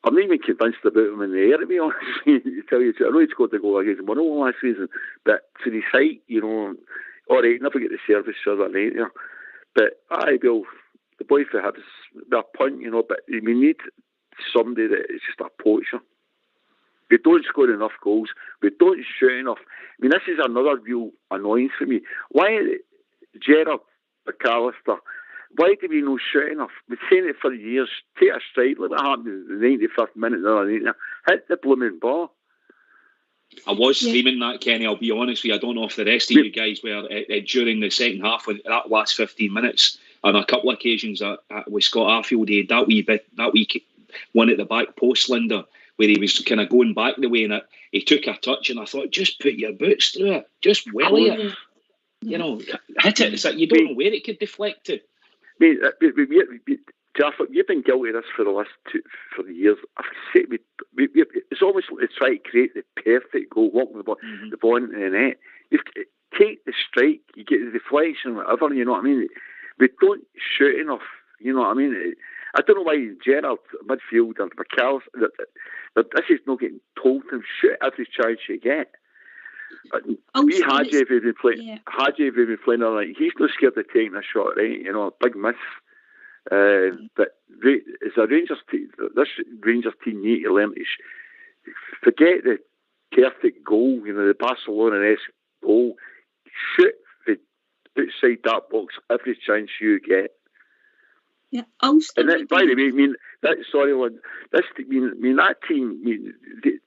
I'm not even convinced about him in the air, to be honest. To tell you, I know he scored the goal against Malmo last season, but to his height, all right, never get the service for that night there. But the boy for Hibs, a punt, but we need somebody that is just a poacher. We don't score enough goals. We don't shoot enough. I mean, this is another real annoyance for me. Why, Gerrard, McAllister, why do we not shoot enough? We've seen it for years. Take a strike, like what happened in the 95th minute, hit the blooming ball. I was streaming that, Kenny, I'll be honest with you. I don't know if the rest of you guys were during the second half, when that last 15 minutes, on a couple of occasions with Scott Arfield, he had that wee one at the back post, Linda, where he was kind of going back the way, and he took a touch, and I thought, just put your boots through it, just welly it, hit it. It's like you don't know where it could deflect to. Mate, Jaffa, you've been guilty of this for the years. I've said it's almost like they try to create the perfect goal, walking the ball into the net. You take the strike, you get the deflection, whatever. You know what I mean? We don't shoot enough. You know what I mean? I don't know why Gerrard, midfield, and McAllister, that this is not getting told to him, shoot every chance you get. Hadji, if he'd been playing all night, he's not scared of taking a shot, right? Big miss. But as a Rangers team, this Rangers team need to learn to forget the perfect goal, the Barcelona-esque goal. Shoot outside that box every chance you get. Yeah, and by the way, that team,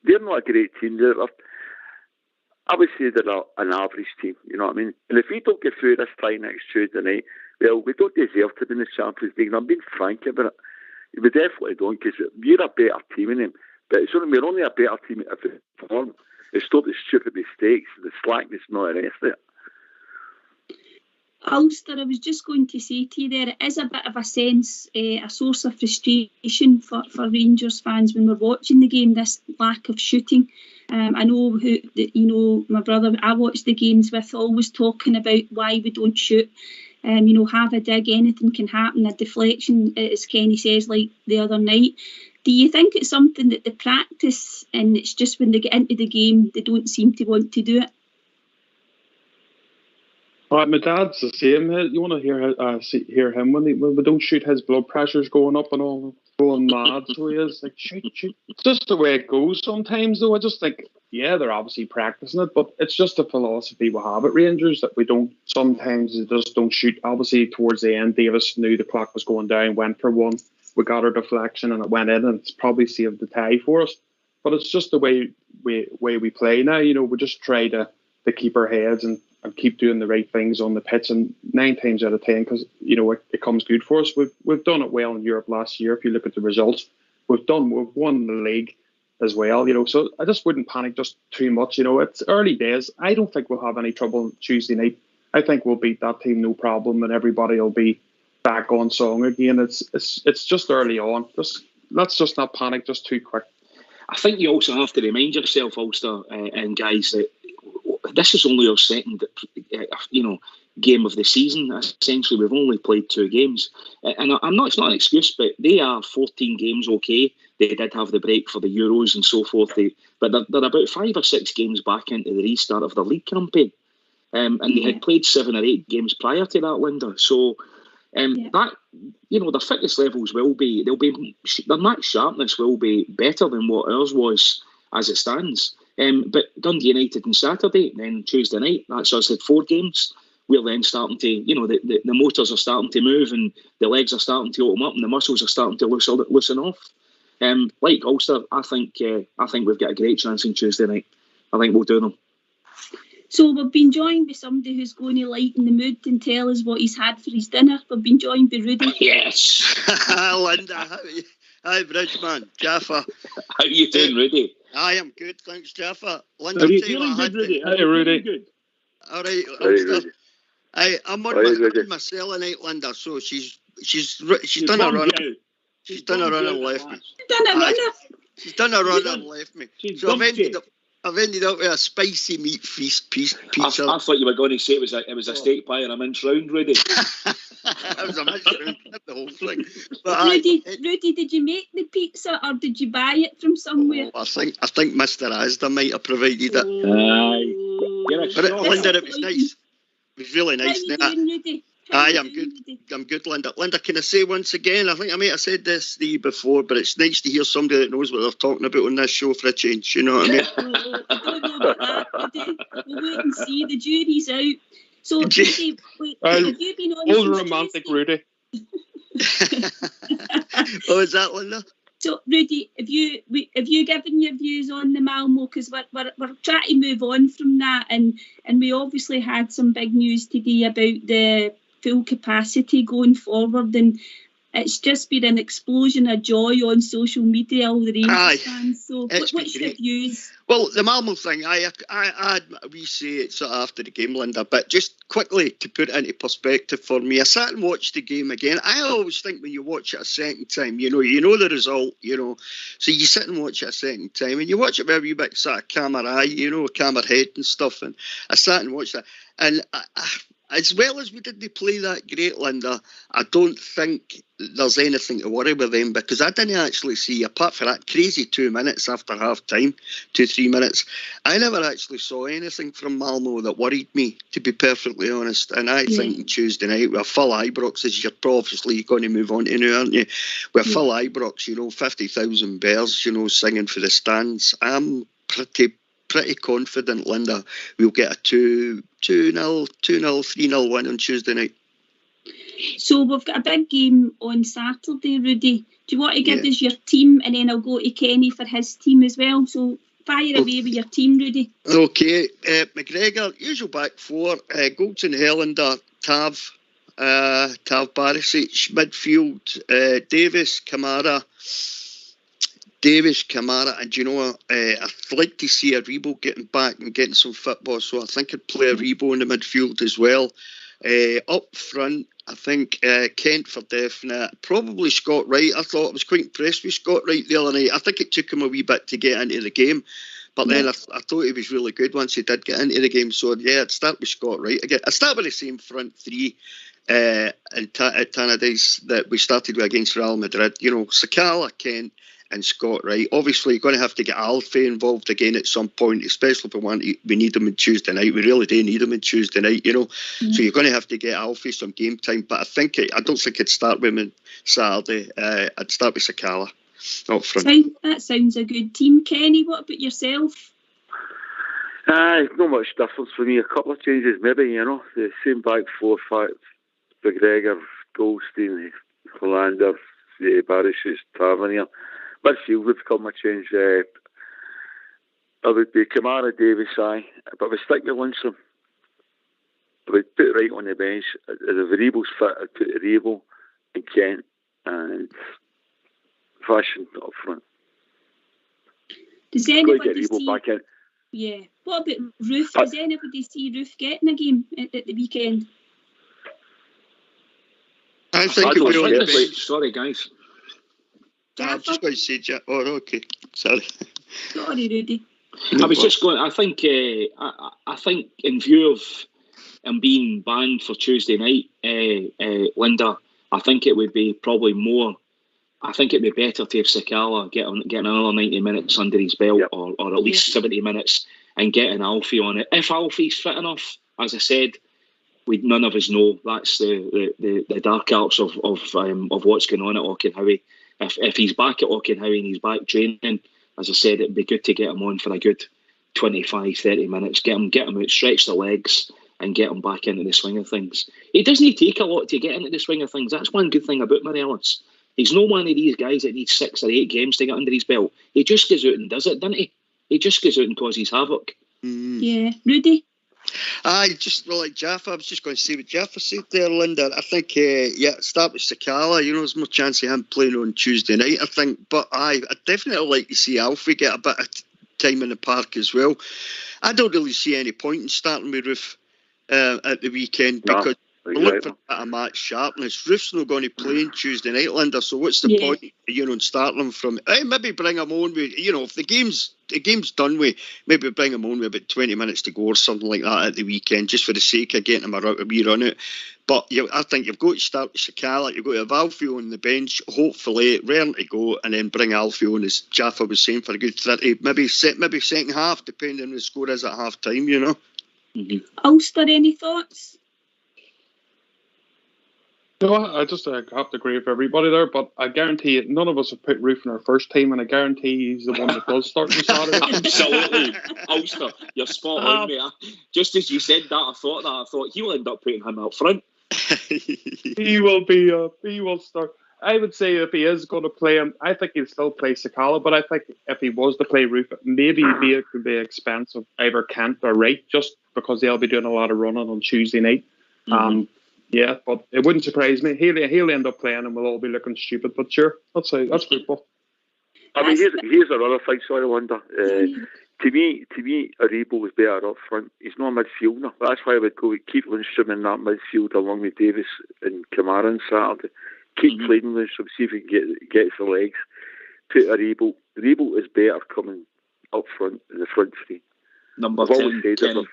they're not a great team. I would say they're an average team, you know what I mean? And if we don't get through this tie next Tuesday night, well, we don't deserve to be in the Champions League. And I'm being frank about it. We definitely don't, because we're a better team than them. But it's only, we're only a better team if we perform. It's not the stupid mistakes, the slackness, not the rest of it. Ulster, I was just going to say to you there, it is a bit of a sense, a source of frustration for Rangers fans when we're watching the game, this lack of shooting. I know my brother I watched the games with, always talking about why we don't shoot. Have a dig, anything can happen, a deflection, as Kenny says, like the other night. Do you think it's something that they practice and it's just when they get into the game they don't seem to want to do it? My dad's the same. You want to hear him when we don't shoot, his blood pressure's going up and all, going mad. So he is like, shoot. It's just the way it goes sometimes, though. I just think, yeah, they're obviously practicing it, but it's just a philosophy we have at Rangers that we don't. Sometimes they just don't shoot. Obviously, towards the end, Davis knew the clock was going down, went for one. We got our deflection and it went in, and it's probably saved the tie for us. But it's just the way we play now. We just try to keep our heads and keep doing the right things on the pitch, and 9 times out of 10, because it comes good for us. We've done it well in Europe last year. If you look at the results, we've won the league as well. So I just wouldn't panic just too much. It's early days. I don't think we'll have any trouble Tuesday night. I think we'll beat that team no problem, and everybody will be back on song again. It's just early on. Let's just not panic just too quick. I think you also have to remind yourself, Ulster and guys, that this is only our second, game of the season. Essentially, we've only played 2 games, and it's not an excuse, but they are 14 games. Okay, they did have the break for the Euros and so forth. But they're about 5 or 6 games back into the restart of the league campaign, and they had played 7 or 8 games prior to that, Linda. So. That their fitness levels their match sharpness will be better than what ours was as it stands. But Dundee United on Saturday, then Tuesday night, that's us at 4 games. We're then starting to, the motors are starting to move and the legs are starting to open up and the muscles are starting to loosen off. Like Ulster, I think we've got a great chance on Tuesday night. I think we'll do them. So we've been joined by somebody who's going to lighten the mood and tell us what he's had for his dinner. We've been joined by Rudy. Yes. Linda, how are you? Hi, Bridgeman, Jaffa. How are you doing, Rudy? I am good, thanks, Jaffa. Linda, are you feeling good, Rudy? Hey, Rudy. Good. All right, Rudy. I'm on my selenite, Linda. So she's done a run. She's done a run and left me. She's done a run and left me. So I've ended up with a spicy meat feast pizza. I thought you were going to say it was a steak pie and a mince round, Rudy. It was a mince round, the whole thing. But Rudy, did you make the pizza or did you buy it from somewhere? I think Mr. Asda might have provided it. Aye. Linda, it was nice. It was really nice. How are you doing, Rudy? I'm good. I'm good, Linda. Linda, can I say once again, I think I might have said this to you before, but it's nice to hear somebody that knows what they're talking about on this show for a change, you know what I mean? I don't know about that, Rudy. We'll wait and see. The jury's out. So, Rudy, have you been on old romantic Rudy? What was that, Linda? So, Rudy, have you given your views on the Malmo? Because we're trying to move on from that, and we obviously had some big news today about the full capacity going forward, and it's just been an explosion of joy on social media, all the Rangers fans. So what's your views? Well, the Malmo thing, we say it sort of after the game, Linda, but just quickly to put it into perspective for me, I sat and watched the game again. I always think when you watch it a second time, you know the result, so you sit and watch it a second time, and you watch it with a wee bit sort of camera eye, camera head and stuff, and I sat and watched that, and as well as we didn't play that great, Linda, I don't think there's anything to worry with them, because I didn't actually see, apart from that crazy 2 minutes after half time, 2-3 minutes, I never actually saw anything from Malmo that worried me, to be perfectly honest. And I think Tuesday night with full Ibrox, as you're obviously going to move on to now, aren't you? With full Ibrox, 50,000 bears, singing for the stands. I'm pretty confident, Linda, we'll get a 2-0, 3-0 win on Tuesday night. So we've got a big game on Saturday, Rudy. Do you want to give us your team, and then I'll go to Kenny for his team as well? So fire away with your team, Rudy. Okay, McGregor, usual back 4, Goldson, Helander, Tav Barisic, midfield, Davis, Kamara, Davis, Kamara, and you know what? I'd like to see Aribo getting back and getting some football, so I think I'd play Aribo in the midfield as well. Up front, I think Kent for definite. Probably Scott Wright. I was quite impressed with Scott Wright the other night. I think it took him a wee bit to get into the game, but then I thought he was really good once he did get into the game. So yeah, I'd start with Scott Wright again. I'd start with the same front three at Tannadice that we started with against Real Madrid. You know, Sakala, Kent, and Scott Wright. Obviously, you're going to have to get Alfie involved again at some point, especially if we need him on Tuesday night. We really do need him on Tuesday night, you know. So you're going to have to get Alfie some game time. But I don't think I'd start with him on Saturday. I'd start with Sakala up front. That sounds a good team, Kenny. What about yourself? Not much difference for me. A couple of changes, maybe, you know. The same back 4-5. McGregor, Goldstein, Hollander, Barisic, Tavernier. Midfield would come a change. It would be Kamara, Davis, but we stick with Lundstrom. We'd put Wright on the bench. If Aribo's fit, I'd put Aribo and Kent and Fashion up front. Does anybody get Aribo back in? Yeah. What about Roof? Does anybody see Roof getting a game at the weekend? I think it will. Sorry, guys. I'm just going to say, oh, okay. Sorry. Sorry, Rudy. I was just going. I think in view of him being banned for Tuesday night, Linda, I think it would be probably more. I think it'd be better to have Sakala get another 90 minutes under his belt, or at least 70 minutes, and getting Alfie on it. If Alfie's fit enough, as I said, none of us know. That's the dark arts of what's going on at Auchenhowie. If he's back at Auchenhowie and he's back training, as I said, it'd be good to get him on for a good 25-30 minutes. Get him out, stretch the legs, and get him back into the swing of things. It doesn't take a lot to get into the swing of things. That's one good thing about Morelos. He's no one of these guys that needs 6 or 8 games to get under his belt. He just goes out and does it, doesn't he? He just goes out and causes havoc. Yeah. Rudy? Just like Jaffa, I was just going to say what Jaffa said there, Linda. I think, start with Sakala. You know, there's more chance of him playing on Tuesday night, I think. But I'd definitely like to see Alfie get a bit of time in the park as well. I don't really see any point in starting with Roof at the weekend because we're looking for a match sharpness. Roof's not going to play on Tuesday night, Linda, so what's the point, in starting him from... maybe bring him on with, if the game's done with, maybe bring him on with about 20 minutes to go or something like that at the weekend, just for the sake of getting him a wee run out. But I think you've got to start with Sakala, you've got to have Alfie on the bench, hopefully, raring to go, and then bring Alfie on, as Jaffa was saying, for a good 30, maybe second half, depending on the score is at half time, Ulster, any thoughts? No, I just have to agree with everybody there, but I guarantee it, none of us have put Roof in our first team, and I guarantee he's the one that does start on Saturday. Absolutely. Ulster, you're spot on, mate. Just as you said that, I thought he'll end up putting him up front. He will start. I would say if he is going to play him, I think he'll still play Sakala, but I think if he was to play Roof, maybe it could be expensive, either Kent or Wright, just because they'll be doing a lot of running on Tuesday night. Yeah, but it wouldn't surprise me. He'll end up playing and we'll all be looking stupid. But sure, that's football. I mean, here's another thing, sorry, Wanda. To me, Aribo is better up front. He's not a midfielder. That's why I would go with keep Lundstrom in that midfield along with Davis and Kamara on Saturday. Keep playing Lundstrom, see if he can get the legs. Put Aribo. Aribo is better coming up front in the front three. Number 10, Kenny.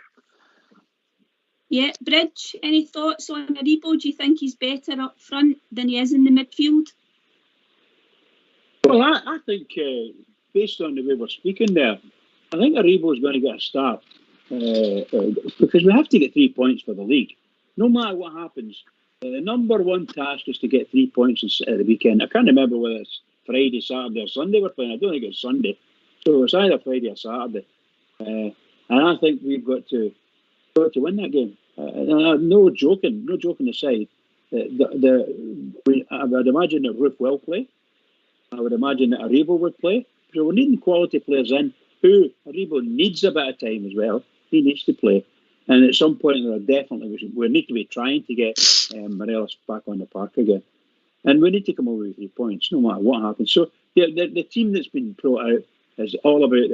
Yeah, Bridge, any thoughts on Aribo? Do you think he's better up front than he is in the midfield? Well, I think, based on the way we're speaking there, I think Aribo is going to get a start because we have to get 3 points for the league. No matter what happens, the number one task is to get 3 points at the weekend. I can't remember whether it's Friday, Saturday or Sunday we're playing. I don't think it's Sunday. So it's either Friday or Saturday. And I think we've got to win that game. No joking aside, I would imagine that Roof will play. I would imagine that Aribo would play. So we're needing quality players in who Aribo needs a bit of time as well. He needs to play. And at some point, we need to be trying to get Morelos back on the park again. And we need to come away with 3 points, no matter what happens. So the team that's been brought out is all about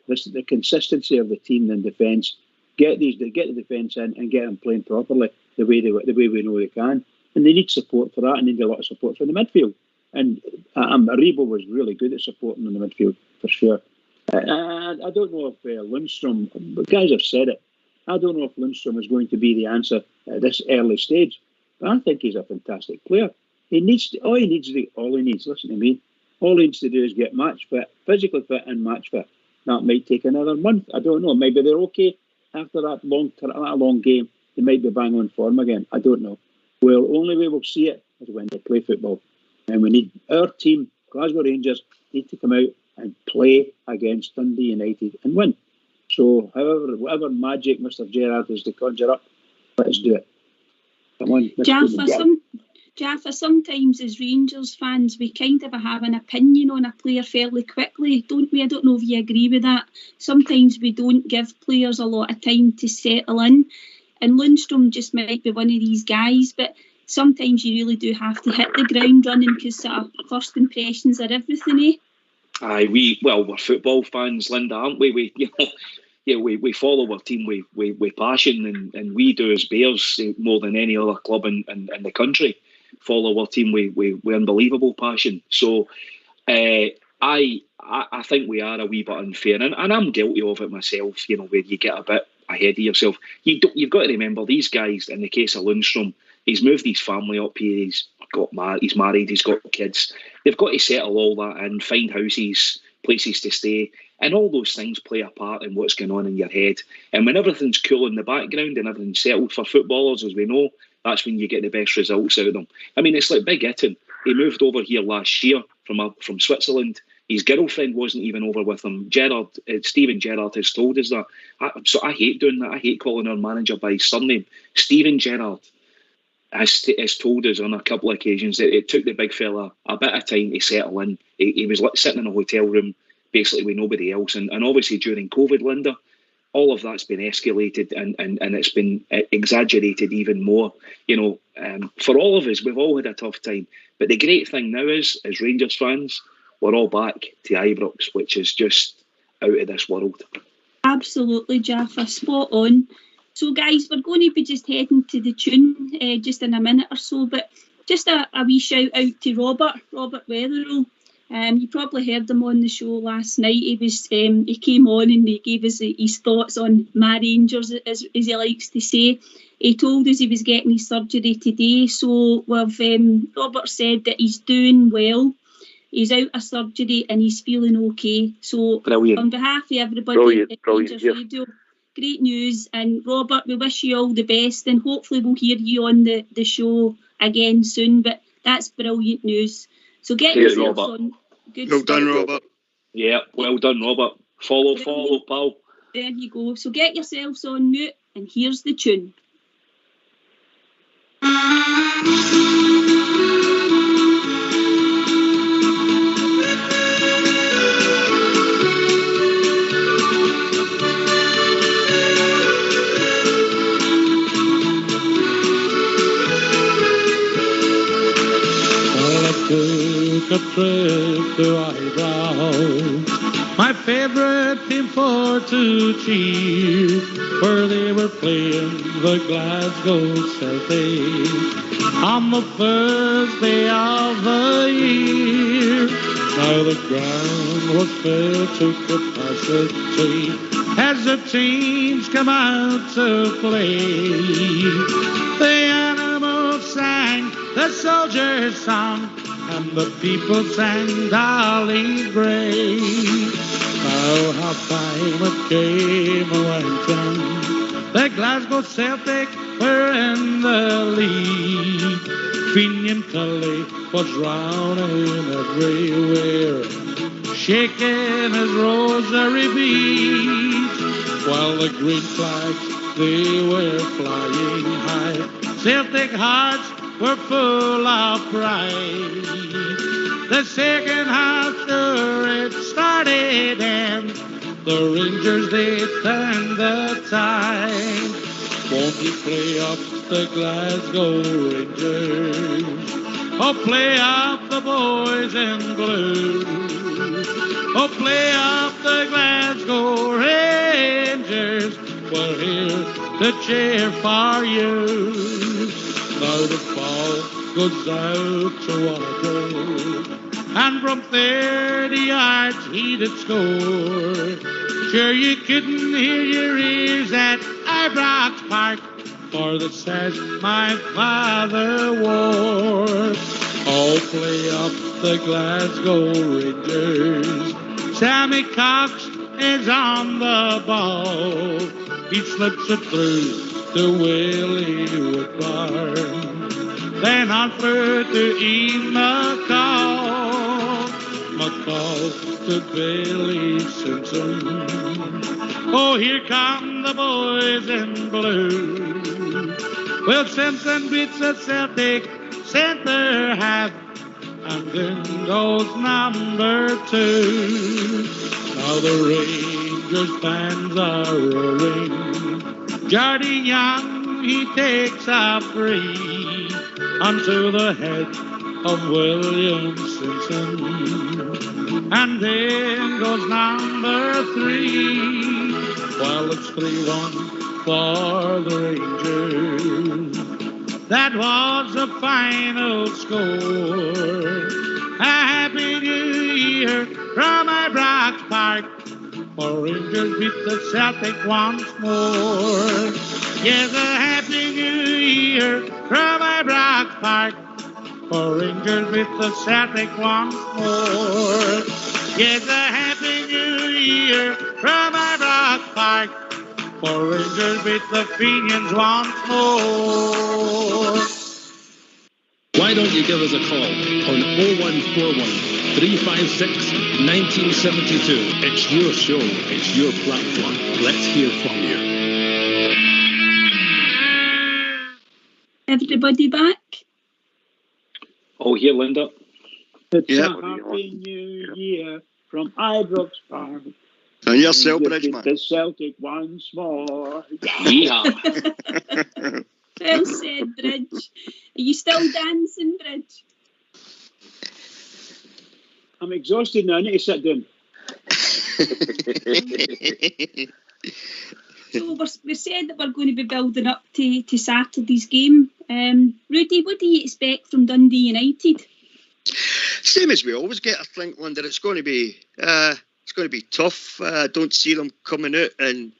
the consistency of the team in defence. Get the defence in and get them playing properly the way we know they can. And they need support for that, and they need a lot of support from the midfield. And Aribo was really good at supporting in the midfield, for sure. I don't know if Lundstrom, but guys have said it, I don't know if Lundstrom is going to be the answer at this early stage. But I think he's a fantastic player. All he needs, listen to me, all he needs to do is get match fit, physically fit and match fit. That might take another month. I don't know. Maybe they're okay after that long game. They might be bang on form again. I don't know. Well, only way we'll see it is when they play football. And we need our team, Glasgow Rangers, need to come out and play against Dundee United and win. So, whatever magic Mr. Gerrard is to conjure up, let's do it. Come on. Jaffa, sometimes as Rangers fans, we kind of have an opinion on a player fairly quickly, don't we? I don't know if you agree with that. Sometimes we don't give players a lot of time to settle in. And Lundstrom just might be one of these guys, but sometimes you really do have to hit the ground running because sort of first impressions are everything, eh? Aye, we're football fans, Linda, aren't we? We follow our team with passion, and we do as Bears more than any other club in the country. Follow our team with unbelievable passion. So I think we are a wee bit unfair, and I'm guilty of it myself. Where you get a bit ahead of yourself. You've got to remember these guys. In the case of Lundstrom, he's moved his family up here. He's married. He's got kids. They've got to settle all that in, find houses, places to stay, and all those things play a part in what's going on in your head. And when everything's cool in the background and everything's settled for footballers, as we know, that's when you get the best results out of them. I mean, it's like Big Itten. He moved over here last year from Switzerland. His girlfriend wasn't even over with him. Steven Gerrard has told us that. So I hate doing that. I hate calling our manager by his surname. Steven Gerrard has told us on a couple of occasions that it took the big fella a bit of time to settle in. He was sitting in a hotel room, basically with nobody else. And obviously during COVID, Linda, all of that's been escalated and it's been exaggerated even more. For all of us, we've all had a tough time. But the great thing now is, as Rangers fans, we're all back to Ibrox, which is just out of this world. Absolutely, Jaffa, spot on. So, guys, we're going to be just heading to the tune just in a minute or so, but just a wee shout out to Robert Weatherall. You probably heard him on the show last night. He came on and he gave us his thoughts on my Rangers, as he likes to say. He told us he was getting his surgery today, so Robert said that he's doing well. He's out of surgery and he's feeling okay. So, brilliant. On behalf of everybody at Rangers Radio, great news. And Robert, we wish you all the best, and hopefully we'll hear you on the show again soon. But that's brilliant news. So get yourself on. Good well done, Robert. Yeah, well done, Robert. Follow, pal. There you go. So get yourselves on mute, and here's the tune. Took a trip to Ibrox, my favourite team for to cheer, where they were playing the Glasgow Celtic on the first day of the year. Now the ground was filled to capacity as the teams come out to play. The animals sang the soldiers' song, and the people sang Dolly Gray. Now half-time it came when the Glasgow Celtic were in the lead. Finian Tully was rounding everywhere, shaking his rosary beads, while the green flags, they were flying high. Celtic hearts were full of pride. The second half, sure it started, and the Rangers, they turned the tide. Won't you play up the Glasgow Rangers Oh, play up the boys in blue. Oh, play up the Glasgow Rangers. We're here to cheer for you. Now the ball goes out to Walker, and from 30 yards he did score. Sure you couldn't hear your ears at Ibrox Park, for that says my father wore. Oh, play up the Glasgow Rangers. Sammy Cox is on the ball. He slips it through to Willie Woodbarn. Then on through to Ian McCall. McCall to Billy Simpson. Oh, here come the boys in blue. Well, Simpson beats the Celtic centre half, and then goes number 2. Now the Rangers fans are roaring. Jardine Young, he takes a free onto the head of William Simpson, and then goes number 3. Well, it's 3-1 for the Rangers. That was the final score. A happy new year from Ibrox Park, for Rangers beat the Celtic once more. Yes, a happy new year from Ibrox Park, for Rangers beat the Celtic once more. Yes, a happy new year from Ibrox Park, for Rangers beat the Fenians once more. Why don't you give us a call on 0141 356 1972. It's your show, it's your platform. Let's hear from you. Everybody back? All here, Linda. It's Yeah. a happy new year from Ibrox Park. And yourself, Bridge, Beat man. the Celtic once more. Yeah. Well said, Bridge. Are you still dancing, Bridge? I'm exhausted now. I need to sit down. So we said that we're going to be building up to Saturday's game. Rudy, what do you expect from Dundee United? Same as we always get, I think, Linda. It's going to be tough. I don't see them coming out and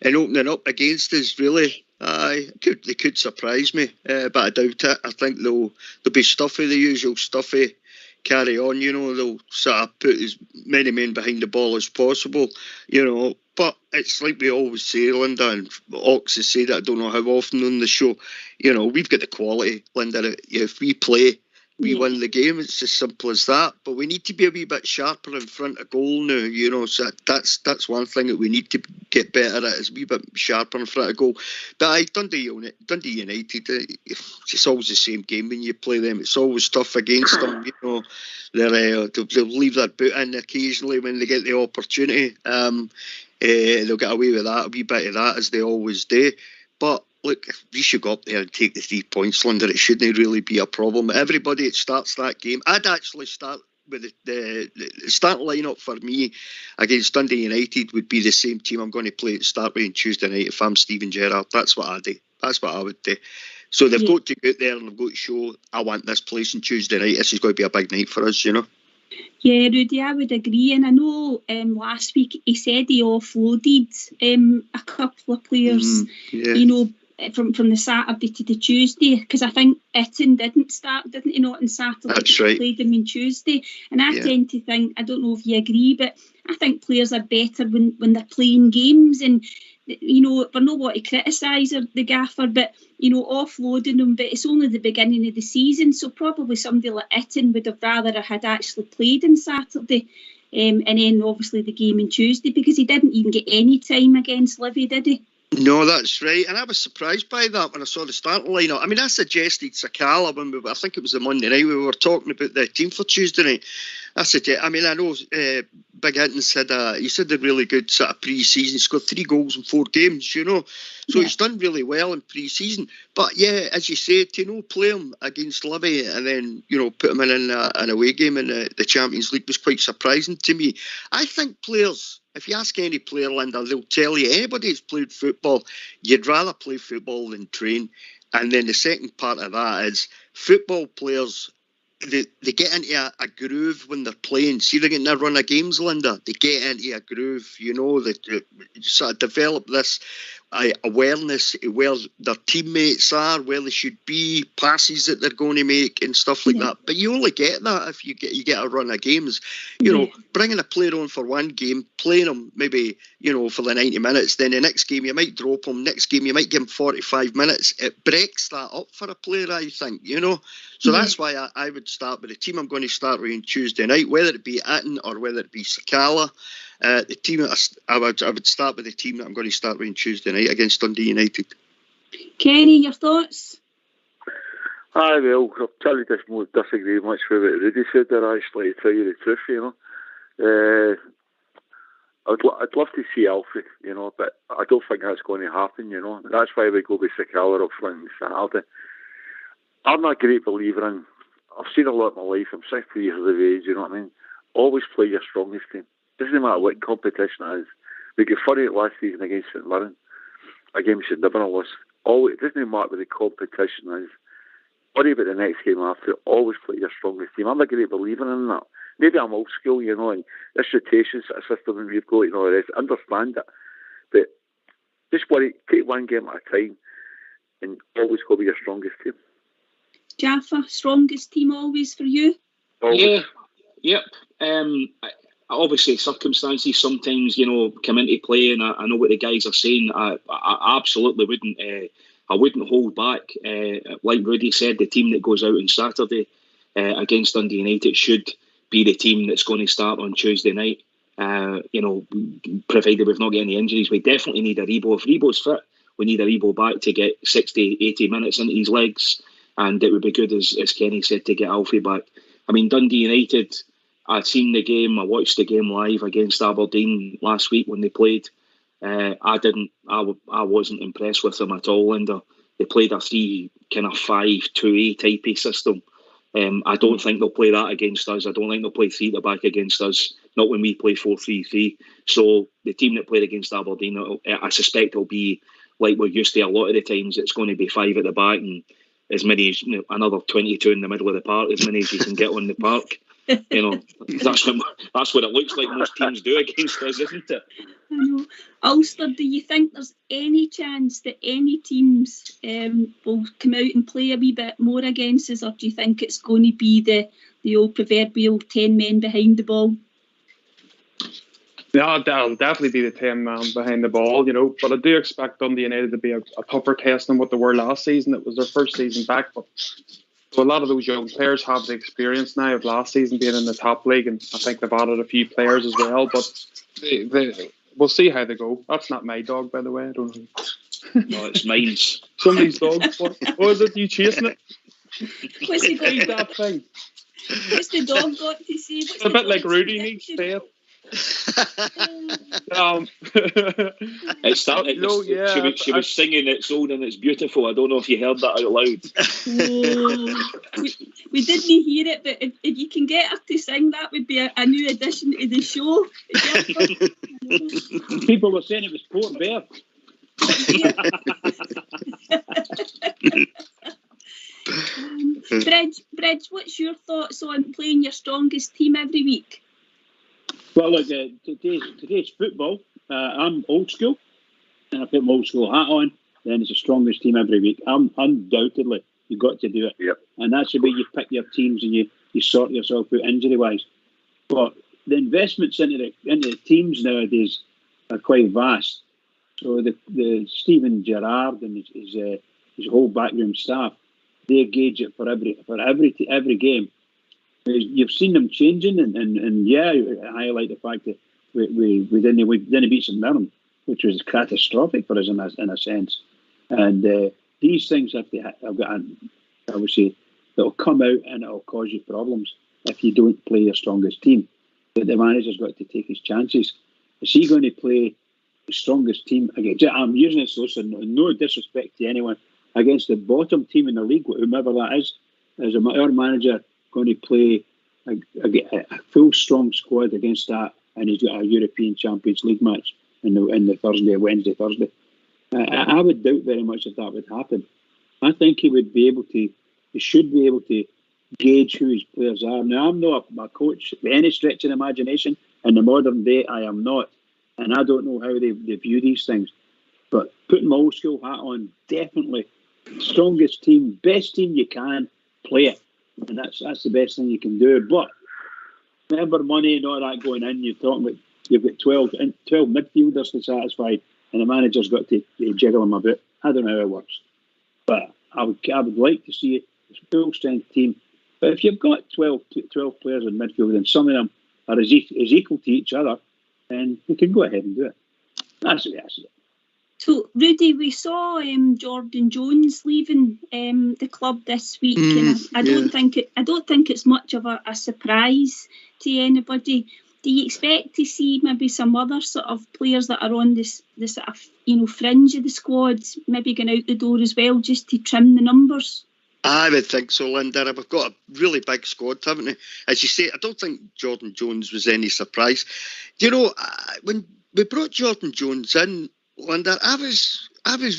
opening up against us, really. They could surprise me, but I doubt it. I think they'll be stuffy, the usual stuffy, carry on, they'll sort of put as many men behind the ball as possible, but it's like we always say, Linda, and Ox has said it, I don't know how often on the show, we've got the quality, Linda. If we play, we win the game. It's as simple as that. But we need to be a wee bit sharper in front of goal now, so that's one thing that we need to get better at, is a wee bit sharper in front of goal. But Dundee United, it's always the same game when you play them. It's always tough against them, they'll leave their boot in occasionally when they get the opportunity. They'll get away with that, a wee bit of that, as they always do. But look, we should go up there and take the 3 points, Linda. It shouldn't really be a problem. Everybody that starts that game, I'd actually start with the start lineup for me against Dundee United would be the same team I'm going to play at start with on Tuesday night if I'm Steven Gerrard. That's what I do. That's what I would do. So they've got to go out there and they've got to show, I want this place on Tuesday night. This is going to be a big night for us, Yeah, Rudy, I would agree. And I know last week he said he offloaded a couple of players, from the Saturday to the Tuesday, because I think Itten didn't start, didn't he, not on Saturday? That's right. Played him on Tuesday. And I tend to think, I don't know if you agree, but I think players are better when they're playing games. And, we're not what to criticise the gaffer, but, offloading them, but it's only the beginning of the season, so probably somebody like Itten would have rather had actually played on Saturday. And then obviously the game on Tuesday, because he didn't even get any time against Livy, did he? No, that's right. And I was surprised by that when I saw the starting lineup. I mean, I suggested Sakala I think it was the Monday night we were talking about the team for Tuesday night. That's it. I mean, I know Big Hinton said he said a really good sort of pre-season. He scored 3 goals in 4 games, you know. So he's done really well in pre-season. But yeah, as you say, to play him against Livy and then, put him in an away game in the Champions League was quite surprising to me. I think players, if you ask any player, Linda, they'll tell you, anybody who's played football, you'd rather play football than train. And then the second part of that is football players, they get into a groove when they're playing. See, they're getting a run of games, Linda. They get into a groove, they sort of develop this awareness of where their teammates are, where they should be, passes that they're going to make and stuff like that. But you only get that if you get a run of games. Bringing a player on for one game, playing them maybe, for the 90 minutes, then the next game you might drop him, next game you might give him 45 minutes. It breaks that up for a player, I think, So that's why I would start with the team I'm going to start with on Tuesday night, whether it be Itten or whether it be Sakala. The team I would start with the team that I'm going to start with on Tuesday night against Dundee United. Kenny, your thoughts? Well, I'll tell you this, most disagree much with what Rudy said there, actually, to tell you the truth, I'd love to see Alfie, but I don't think that's going to happen, That's why we go with Sakala up front on Saturday. I'm not a great believer in, I've seen a lot in my life, I'm 60 years of age, you know what I mean? Always play your strongest team. Doesn't matter what competition it is. We got funny last season against St Mirren, a game we should never have lost. It doesn't matter what the competition is. Worry about the next game after. Always play your strongest team. I'm a great believer in that. Maybe I'm old school, and this rotation sort of system and we've got, the rest. Understand it. But just take one game at a time and always go with your strongest team. Jaffa, strongest team always for you? Always. Yeah, yep. Obviously, circumstances sometimes, come into play, and I know what the guys are saying. I absolutely wouldn't. I wouldn't hold back. Like Rudy said, the team that goes out on Saturday against Dundee United should be the team that's going to start on Tuesday night. Provided we've not got any injuries, we definitely need a Rebo. If Rebo's fit, we need a Rebo back to get 60, 80 minutes into his legs, and it would be good, as Kenny said, to get Alfie back. I mean, Dundee United, I'd seen the game. I watched the game live against Aberdeen last week when they played. I wasn't impressed with them at all. And they played a 3-5-2-A type of system. I don't think they'll play that against us. I don't think they'll play 3 at the back against us. Not when we play 4-3-3. So the team that played against Aberdeen, I suspect it'll be like we're used to a lot of the times. It's going to be 5 at the back and as many as another 22 in the middle of the park, as many as you can get on the park. That's what it looks like most teams do against us, isn't it? I know. Ulster, do you think there's any chance that any teams will come out and play a wee bit more against us, or do you think it's going to be the old proverbial 10 men behind the ball? Yeah, that'll definitely be the 10 man behind the ball, But I do expect Dundee United to be a tougher test than what they were last season. It was their first season back, but so a lot of those young players have the experience now of last season being in the top league, and I think they've added a few players as well. But we'll see how they go. That's not my dog, by the way. I don't know. No, it's mine. Somebody's dog. What is it? You chasing it? What's the dog? That thing. What's the dog got to say? It's a bit like Rudy needs fair. It started. She was singing "It's Old and It's Beautiful." I don't know if you heard that out loud. We didn't hear it, but if you can get her to sing, that would be a new addition to the show. People were saying it was Port Bear. Bridge, what's your thoughts on playing your strongest team every week? Well, look, today's football. I'm old school, and I put my old school hat on. Then it's the strongest team every week. Undoubtedly, you've got to do it. Yep. And that's the way you pick your teams and you sort yourself out injury-wise. But the investments into the teams nowadays are quite vast. So the Stephen Gerrard and his whole backroom staff, they gauge it for every game. You've seen them changing, and I highlight the fact that we didn't beat St Mirren, which was catastrophic for us in a sense. And these things have got, I would say, that'll come out and it'll cause you problems. if you don't play your strongest team. But the manager's got to take his chances. Is he going to play the strongest team against? I'm using this, listen, no disrespect to anyone, against the bottom team in the league, whomever that is our manager going to play a full strong squad against that, and he's got a European Champions League match in the Wednesday. I would doubt very much if that would happen. I think he should be able to gauge who his players are. Now, I'm not a coach by any stretch of the imagination. In the modern day, I am not, and I don't know how they view these things. But putting my old school hat on, definitely strongest team, best team you can, play it, and that's the best thing you can do. But remember, money and all that going in. You're talking about you've got 12 midfielders to satisfy, and the manager's got to jiggle them a bit. I don't know how it works, but I would like to see a full strength team. But if you've got 12 players in midfield and some of them are as equal to each other, then we can go ahead and do it. That's the way I see it. So, Rudy, we saw Jordan Jones leaving the club this week, and I don't think it's much of a surprise to anybody. Do you expect to see maybe some other sort of players that are on this sort of fringe of the squad maybe going out the door as well, just to trim the numbers? I would think so, Linda. We've got a really big squad, haven't we? As you say, I don't think Jordan Jones was any surprise. When we brought Jordan Jones in, Linda, I was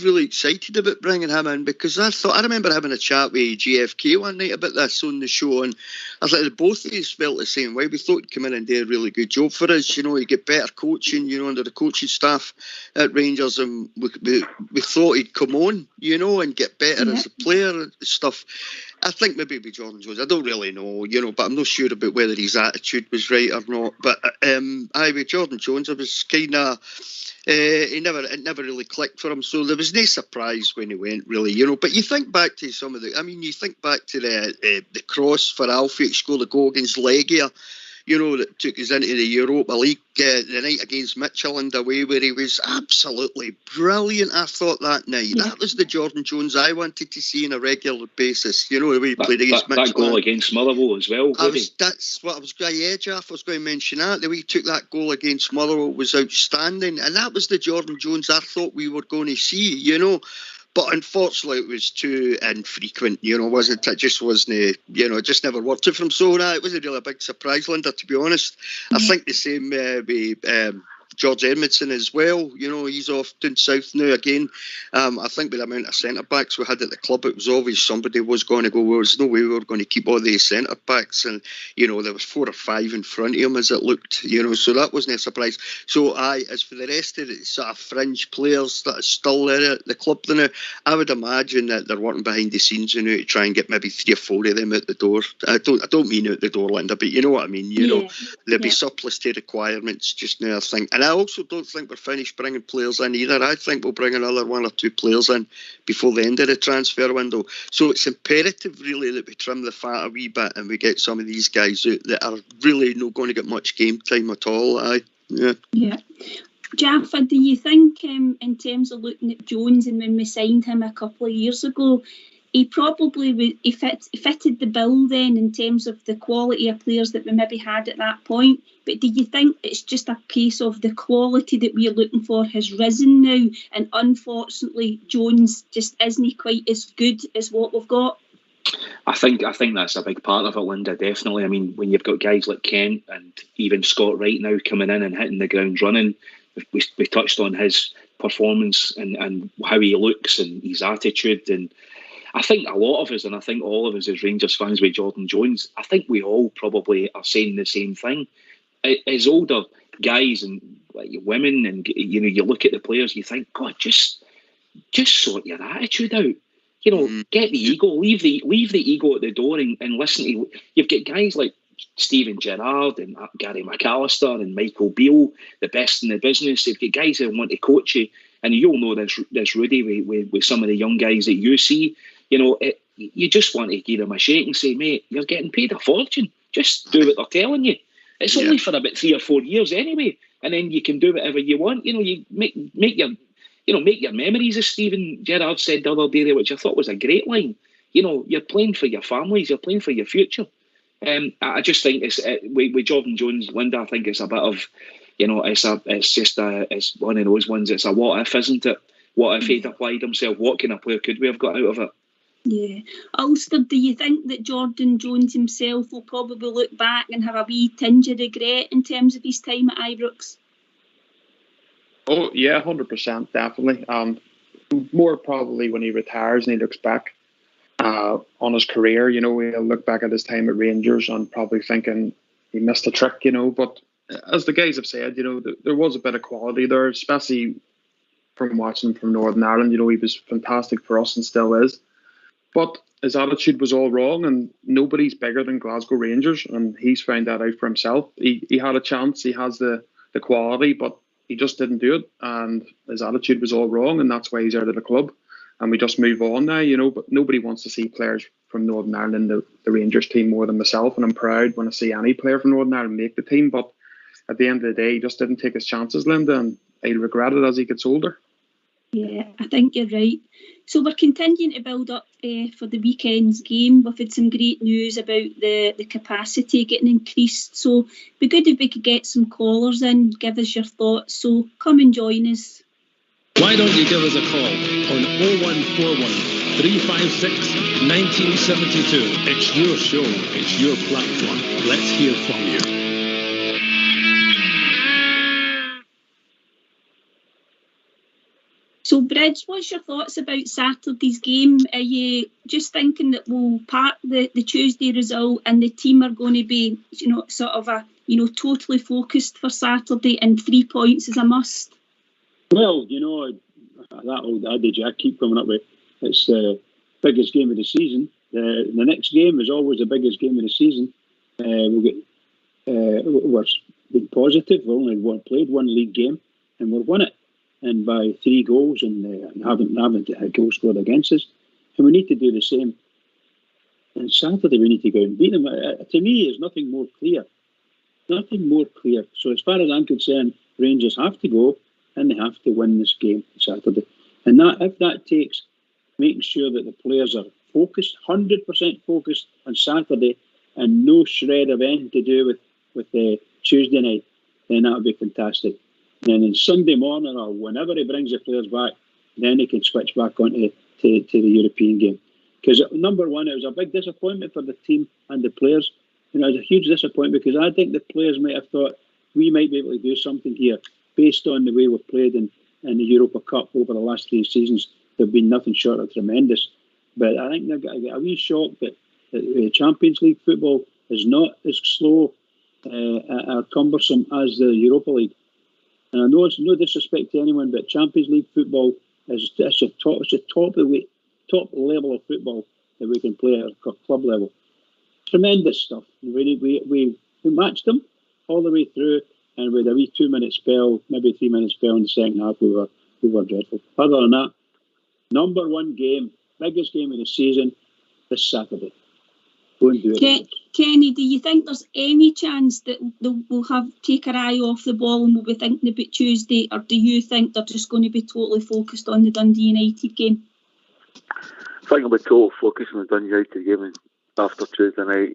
really excited about bringing him in, because I remember having a chat with GFK one night about this on the show, and I thought both of us felt the same way. We thought he'd come in and do a really good job for us. He'd get better coaching, under the coaching staff at Rangers, and we thought he'd come on, and get better as a player and stuff. I think maybe with Jordan Jones, I don't really know, but I'm not sure about whether his attitude was right or not. But with Jordan Jones, I was kind of. It never really clicked for him, so there was no surprise when he went, really, But you think back to you think back to the cross for Alfie to score the goal against Legia, that took us into the Europa League the night against Midtjylland away, where he was absolutely brilliant. I thought that night. That was the Jordan Jones I wanted to see on a regular basis. The way he played against Midtjylland. That goal against Motherwell as well. That's what I was going to Jeff. I was going to mention that. The way he took that goal against Motherwell was outstanding. And that was the Jordan Jones I thought we were going to see, But unfortunately, it was too infrequent, wasn't it? It just wasn't, it just never worked it for him. So, it wasn't really a big surprise, Linda, to be honest. I think the same with George Edmondson as well. He's off down south now again. I think with the amount of centre-backs we had at the club, it was obvious somebody was going to go. There was no way we were going to keep all these centre-backs. And, there was 4 or 5 in front of him as it looked, so that wasn't a surprise. So, as for the rest of the sort of fringe players that are still there at the club now, I would imagine that they're working behind the scenes to try and get maybe 3 or 4 of them out the door. I don't mean out the door, Linda, but you know what I mean. There'll be surplus to requirements just now, I think. And I also don't think we're finished bringing players in either. I think we'll bring another 1 or 2 players in before the end of the transfer window. So it's imperative, really, that we trim the fat a wee bit and we get some of these guys out that are really not going to get much game time at all. Yeah. Jaffa, do you think, in terms of looking at Jones, and when we signed him a couple of years ago, he probably fitted the bill then in terms of the quality of players that we maybe had at that point? But do you think it's just a case of the quality that we're looking for has risen now, and unfortunately Jones just isn't quite as good as what we've got? I think that's a big part of it, Linda, definitely. I mean, when you've got guys like Kent and even Scott Wright now coming in and hitting the ground running, we touched on his performance and how he looks and his attitude. And I think a lot of us, and I think all of us as Rangers fans with Jordan Jones, I think we all probably are saying the same thing. As older guys and women, and you look at the players, you think, God, just sort your attitude out. Get the ego, leave the ego at the door, and listen to. You've got guys like Steven Gerrard and Gary McAllister and Michael Beale, the best in the business. You've got guys that want to coach you, and you'll know this, Rudy, with some of the young guys that you see. You just want to give them a shake and say, mate, you're getting paid a fortune. Just do what they're telling you. It's only for about 3 or 4 years anyway, and then you can do whatever you want. You make your memories, as Steven Gerrard said the other day, which I thought was a great line. You're playing for your families, you're playing for your future. I just think it's with Jordan Jones, Linda. I think it's a bit of, it's one of those ones. It's a what if, isn't it? What if he'd applied himself? What kind of player could we have got out of it? Yeah. Ulster, do you think that Jordan Jones himself will probably look back and have a wee tinge of regret in terms of his time at Ibrox? Oh yeah, 100%, definitely. More probably when he retires and he looks back on his career, he'll look back at his time at Rangers and probably thinking he missed a trick, But as the guys have said, there was a bit of quality there, especially from watching him from Northern Ireland. He was fantastic for us and still is. But his attitude was all wrong, and nobody's bigger than Glasgow Rangers, and he's found that out for himself. He had a chance, he has the quality, but he just didn't do it, and his attitude was all wrong, and that's why he's out of the club. And we just move on now, but nobody wants to see players from Northern Ireland in the Rangers team more than myself, and I'm proud when I see any player from Northern Ireland make the team. But at the end of the day, he just didn't take his chances, Linda, and he'll regret it as he gets older. Yeah, I think you're right. So we're continuing to build up for the weekend's game. We've had some great news about the capacity getting increased. So it'd be good if we could get some callers in, give us your thoughts. So come and join us. Why don't you give us a call on 0141 356 1972. It's your show, it's your platform. Let's hear from you. So, Bridge, what's your thoughts about Saturday's game? Are you just thinking that we'll park the Tuesday result and the team are going to be, sort of totally focused for Saturday and 3 points is a must? Well, that old adage I keep coming up with, it's the biggest game of the season. The next game is always the biggest game of the season. We're being positive. We've only played one league game and we've won it. And by 3 goals and haven't had a goal scored against us. And we need to do the same. And Saturday we need to go and beat them. To me, there's nothing more clear. Nothing more clear. So as far as I'm concerned, Rangers have to go and they have to win this game Saturday. And if that takes making sure that the players are focused, 100% focused on Saturday and no shred of anything to do with the Tuesday night, then that would be fantastic. And then Sunday morning or whenever he brings the players back, then he can switch back onto the European game. Because number one, it was a big disappointment for the team and the players. It was a huge disappointment because I think the players might have thought we might be able to do something here based on the way we've played in the Europa Cup over the last 3 seasons. They've been nothing short of tremendous. But I think they've got a wee shock that the Champions League football is not as slow or cumbersome as the Europa League. And I know it's no disrespect to anyone, but Champions League football is the top level of football that we can play at a club level. Tremendous stuff. We matched them all the way through, and with a wee 2-minute spell, maybe 3-minute spell in the second half, we were dreadful. Other than that, number one game, biggest game of the season, this Saturday. Go and do it. Kenny, do you think there's any chance that we'll take our eye off the ball and we'll be thinking about Tuesday, or do you think they're just going to be totally focused on the Dundee United game? I think I'll be totally focused on the Dundee United game after Tuesday night.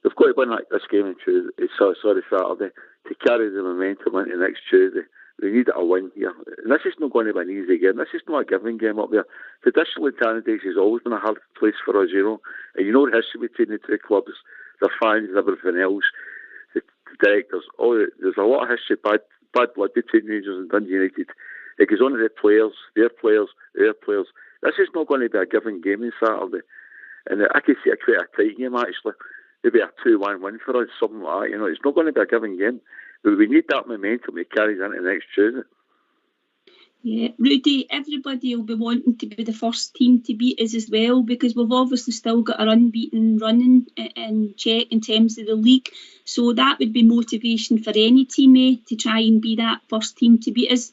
They've got to win this game on Tuesday. Saturday to carry the momentum into next Tuesday. We need a win here. And this is not going to be an easy game. This is not a giving game up there. Traditionally, Tannadice has always been a hard place for us, And the history between the two clubs, the fans and everything else, the directors, there's a lot of history, bad blood between Rangers and Dundee United. It goes on to the players, their players. This is not going to be a giving game on Saturday. And I could see it quite a tight game, actually. Maybe a 2-1 win for us, something like that. It's not going to be a giving game. But we need that momentum to carry into next Tuesday. Yeah, Rudy, everybody will be wanting to be the first team to beat us as well, because we've obviously still got our unbeaten running in check in terms of the league. So that would be motivation for any team to try and be that first team to beat us.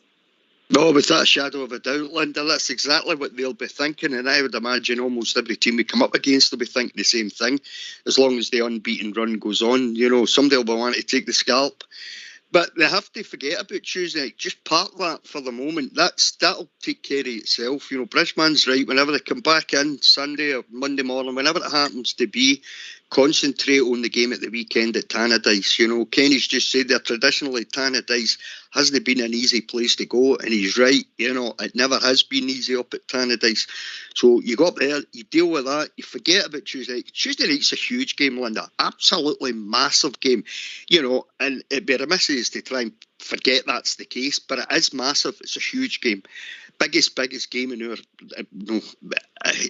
No, without a shadow of a doubt, Linda, that's exactly what they'll be thinking. And I would imagine almost every team we come up against will be thinking the same thing. As long as the unbeaten run goes on, somebody will be wanting to take the scalp. But they have to forget about Tuesday night. Just park that for the moment. That'll take care of itself. You know, Bridgman's right. Whenever they come back in Sunday or Monday morning, whenever it happens to be, concentrate on the game at the weekend at Tannadice. You know, Kenny's just said that traditionally Tannadice hasn't been an easy place to go, and he's right. You know, it never has been easy up at Tannadice. So you go up there, you deal with that, you forget about Tuesday night. Tuesday night's a huge game, Linda. Absolutely massive game. You know, and it'd be remiss to try and forget that's the case, but it is massive. It's a huge game. Biggest game in our,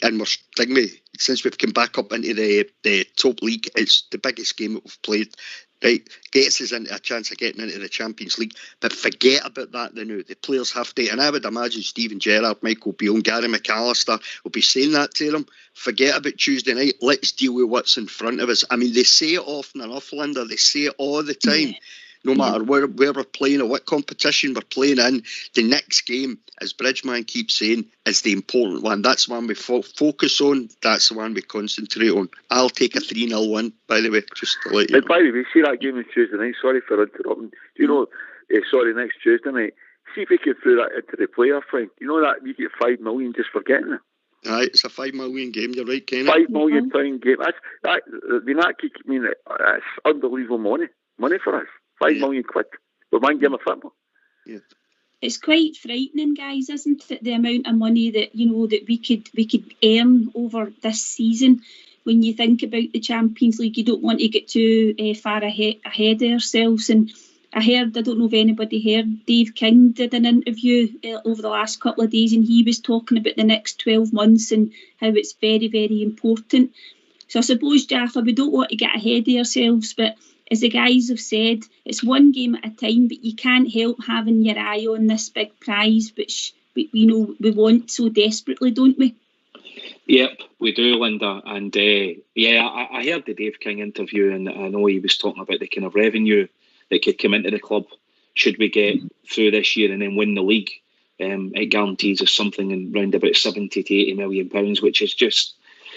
and we're thinking, since we've come back up into the top league, it's the biggest game that we've played. Right, gets us into a chance of getting into the Champions League, but forget about that now. The players have to, and I would imagine Steven Gerrard, Michael Beale, Gary McAllister will be saying that to them. Forget about Tuesday night. Let's deal with what's in front of us. I mean, they say it often enough, Linda. They say it all the time. No matter where we're playing or what competition we're playing in, the next game, as Bridgman keeps saying, is the important one. That's the one we focus on. That's the one we concentrate on. I'll take a 3-0 win, by the way, just to let you know. By the way, see that game on Tuesday night? Sorry for interrupting. Do you know, next Tuesday night, see if we can throw that into the player thing. You know that you get 5 million just for getting it? Aye, it's a £5 million game, you're right, Kenny. £5 million game. That's unbelievable money for us. 5 million quid for one game of football. Yeah. It's quite frightening, guys, isn't it? The amount of money that that we could earn over this season. When you think about the Champions League, you don't want to get too far ahead of ourselves. And I don't know if anybody heard, Dave King did an interview over the last couple of days, and he was talking about the next 12 months and how it's very, very important. So I suppose, Jaffa, we don't want to get ahead of ourselves, but as the guys have said, it's one game at a time, but you can't help having your eye on this big prize, which we want so desperately, don't we? Yep, we do, Linda. And I heard the Dave King interview, and I know he was talking about the kind of revenue that could come into the club should we get through this year and then win the league. It guarantees us something in round about 70 to 80 million pounds, which is just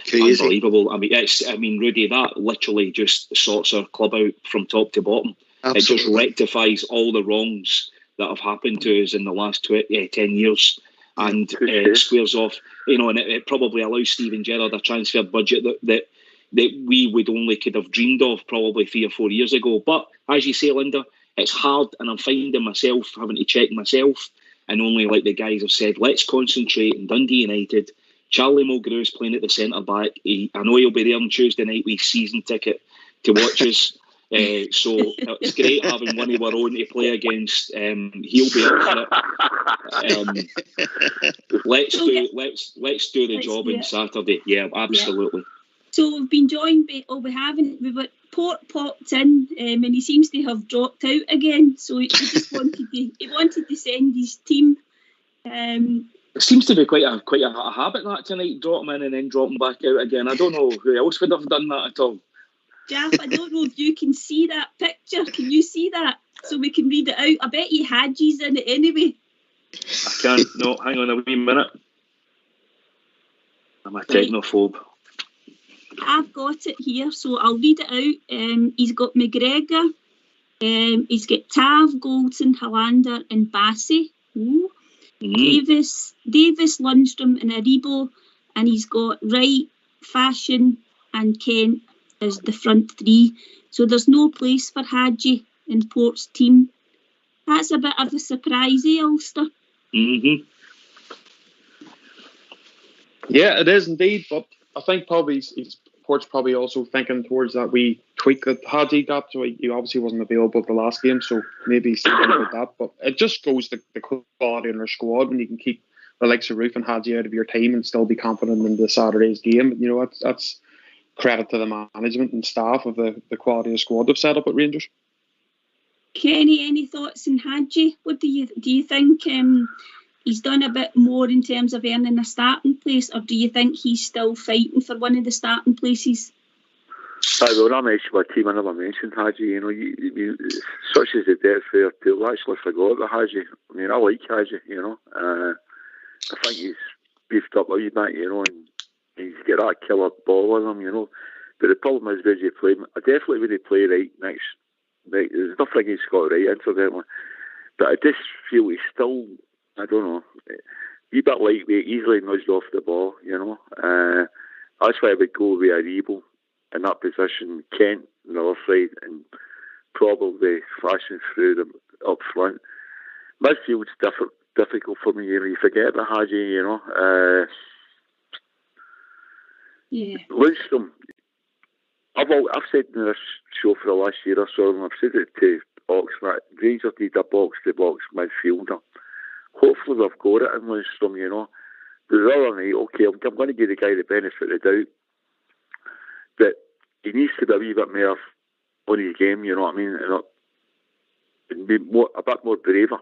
crazy. Unbelievable. I mean, Rudy, that literally just sorts our club out from top to bottom. Absolutely. It just rectifies all the wrongs that have happened to us in the last 10 years, and it squares off. And it probably allows Steven Gerrard a transfer budget that we would only could have dreamed of probably 3 or 4 years ago. But as you say, Linda, it's hard, and I'm finding myself having to check myself, and only like the guys have said, let's concentrate in Dundee United. Charlie Mulgrew's playing at the centre back. I know he'll be there on Tuesday night with his season ticket to watch us. So it's great having one of our own to play against. He'll be up for it. Let's do the job on Saturday. Yeah, absolutely. So we've been joined by, we've got Port popped in, and he seems to have dropped out again. So he just wanted to send his team. It seems to be quite a habit that tonight, drop him in and then drop him back out again. I don't know who else would have done that at all. Jaff, I don't know if you can see that picture. Can you see that? So we can read it out. I bet he Hadji's in it anyway. I can't. No, hang on a wee minute. I'm a technophobe. I've got it here, so I'll read it out. He's got McGregor. He's got Tav, Goldson, Hollander and Bassey. Ooh. Davis, Lundstrom and Aribo, and he's got Wright, Fashion and Kent as the front three. So there's no place for Hadji in Port's team. That's a bit of a surprise, Ulster? Yeah, it is indeed, but I think probably Port's probably also thinking towards that wee tweak that Hadji got, so he obviously wasn't available the last game, so maybe he's thinking about that. But it just goes to the quality in their squad when you can keep the likes of Roof and Hadji out of your team and still be confident in the Saturday's game. That's credit to the management and staff of the quality of squad they've set up at Rangers. Kenny, any thoughts on Hadji? What do you think? He's done a bit more in terms of earning a starting place, or do you think he's still fighting for one of the starting places? When I mentioned my team, I never mentioned Hadji. You such as the depth there, people actually forgot about Hadji. I mean, I like Hadji, I think he's beefed up a wee bit, and he's got that killer ball with him, But the problem is, where do you play him? I definitely would play right Like, there's nothing he's got right, incidentally. But I just feel he's still, I don't know, a wee bit lightweight, easily nudged off the ball, you know. That's why I would go with Aribo in that position, Kent on the other side, and probably flashing through them up front. Midfield's difficult for me. You forget about Hadji, you know. Lundstrom, I've said in this show for the last year or so, and I've said it to Oxford, Rangers need a box-to-box midfielder. Hopefully they've got it in Lundstrom, you know. The other night, okay, I'm going to give the guy the benefit of the doubt, but he needs to be a wee bit more on his game, you know what I mean, and be a bit more braver.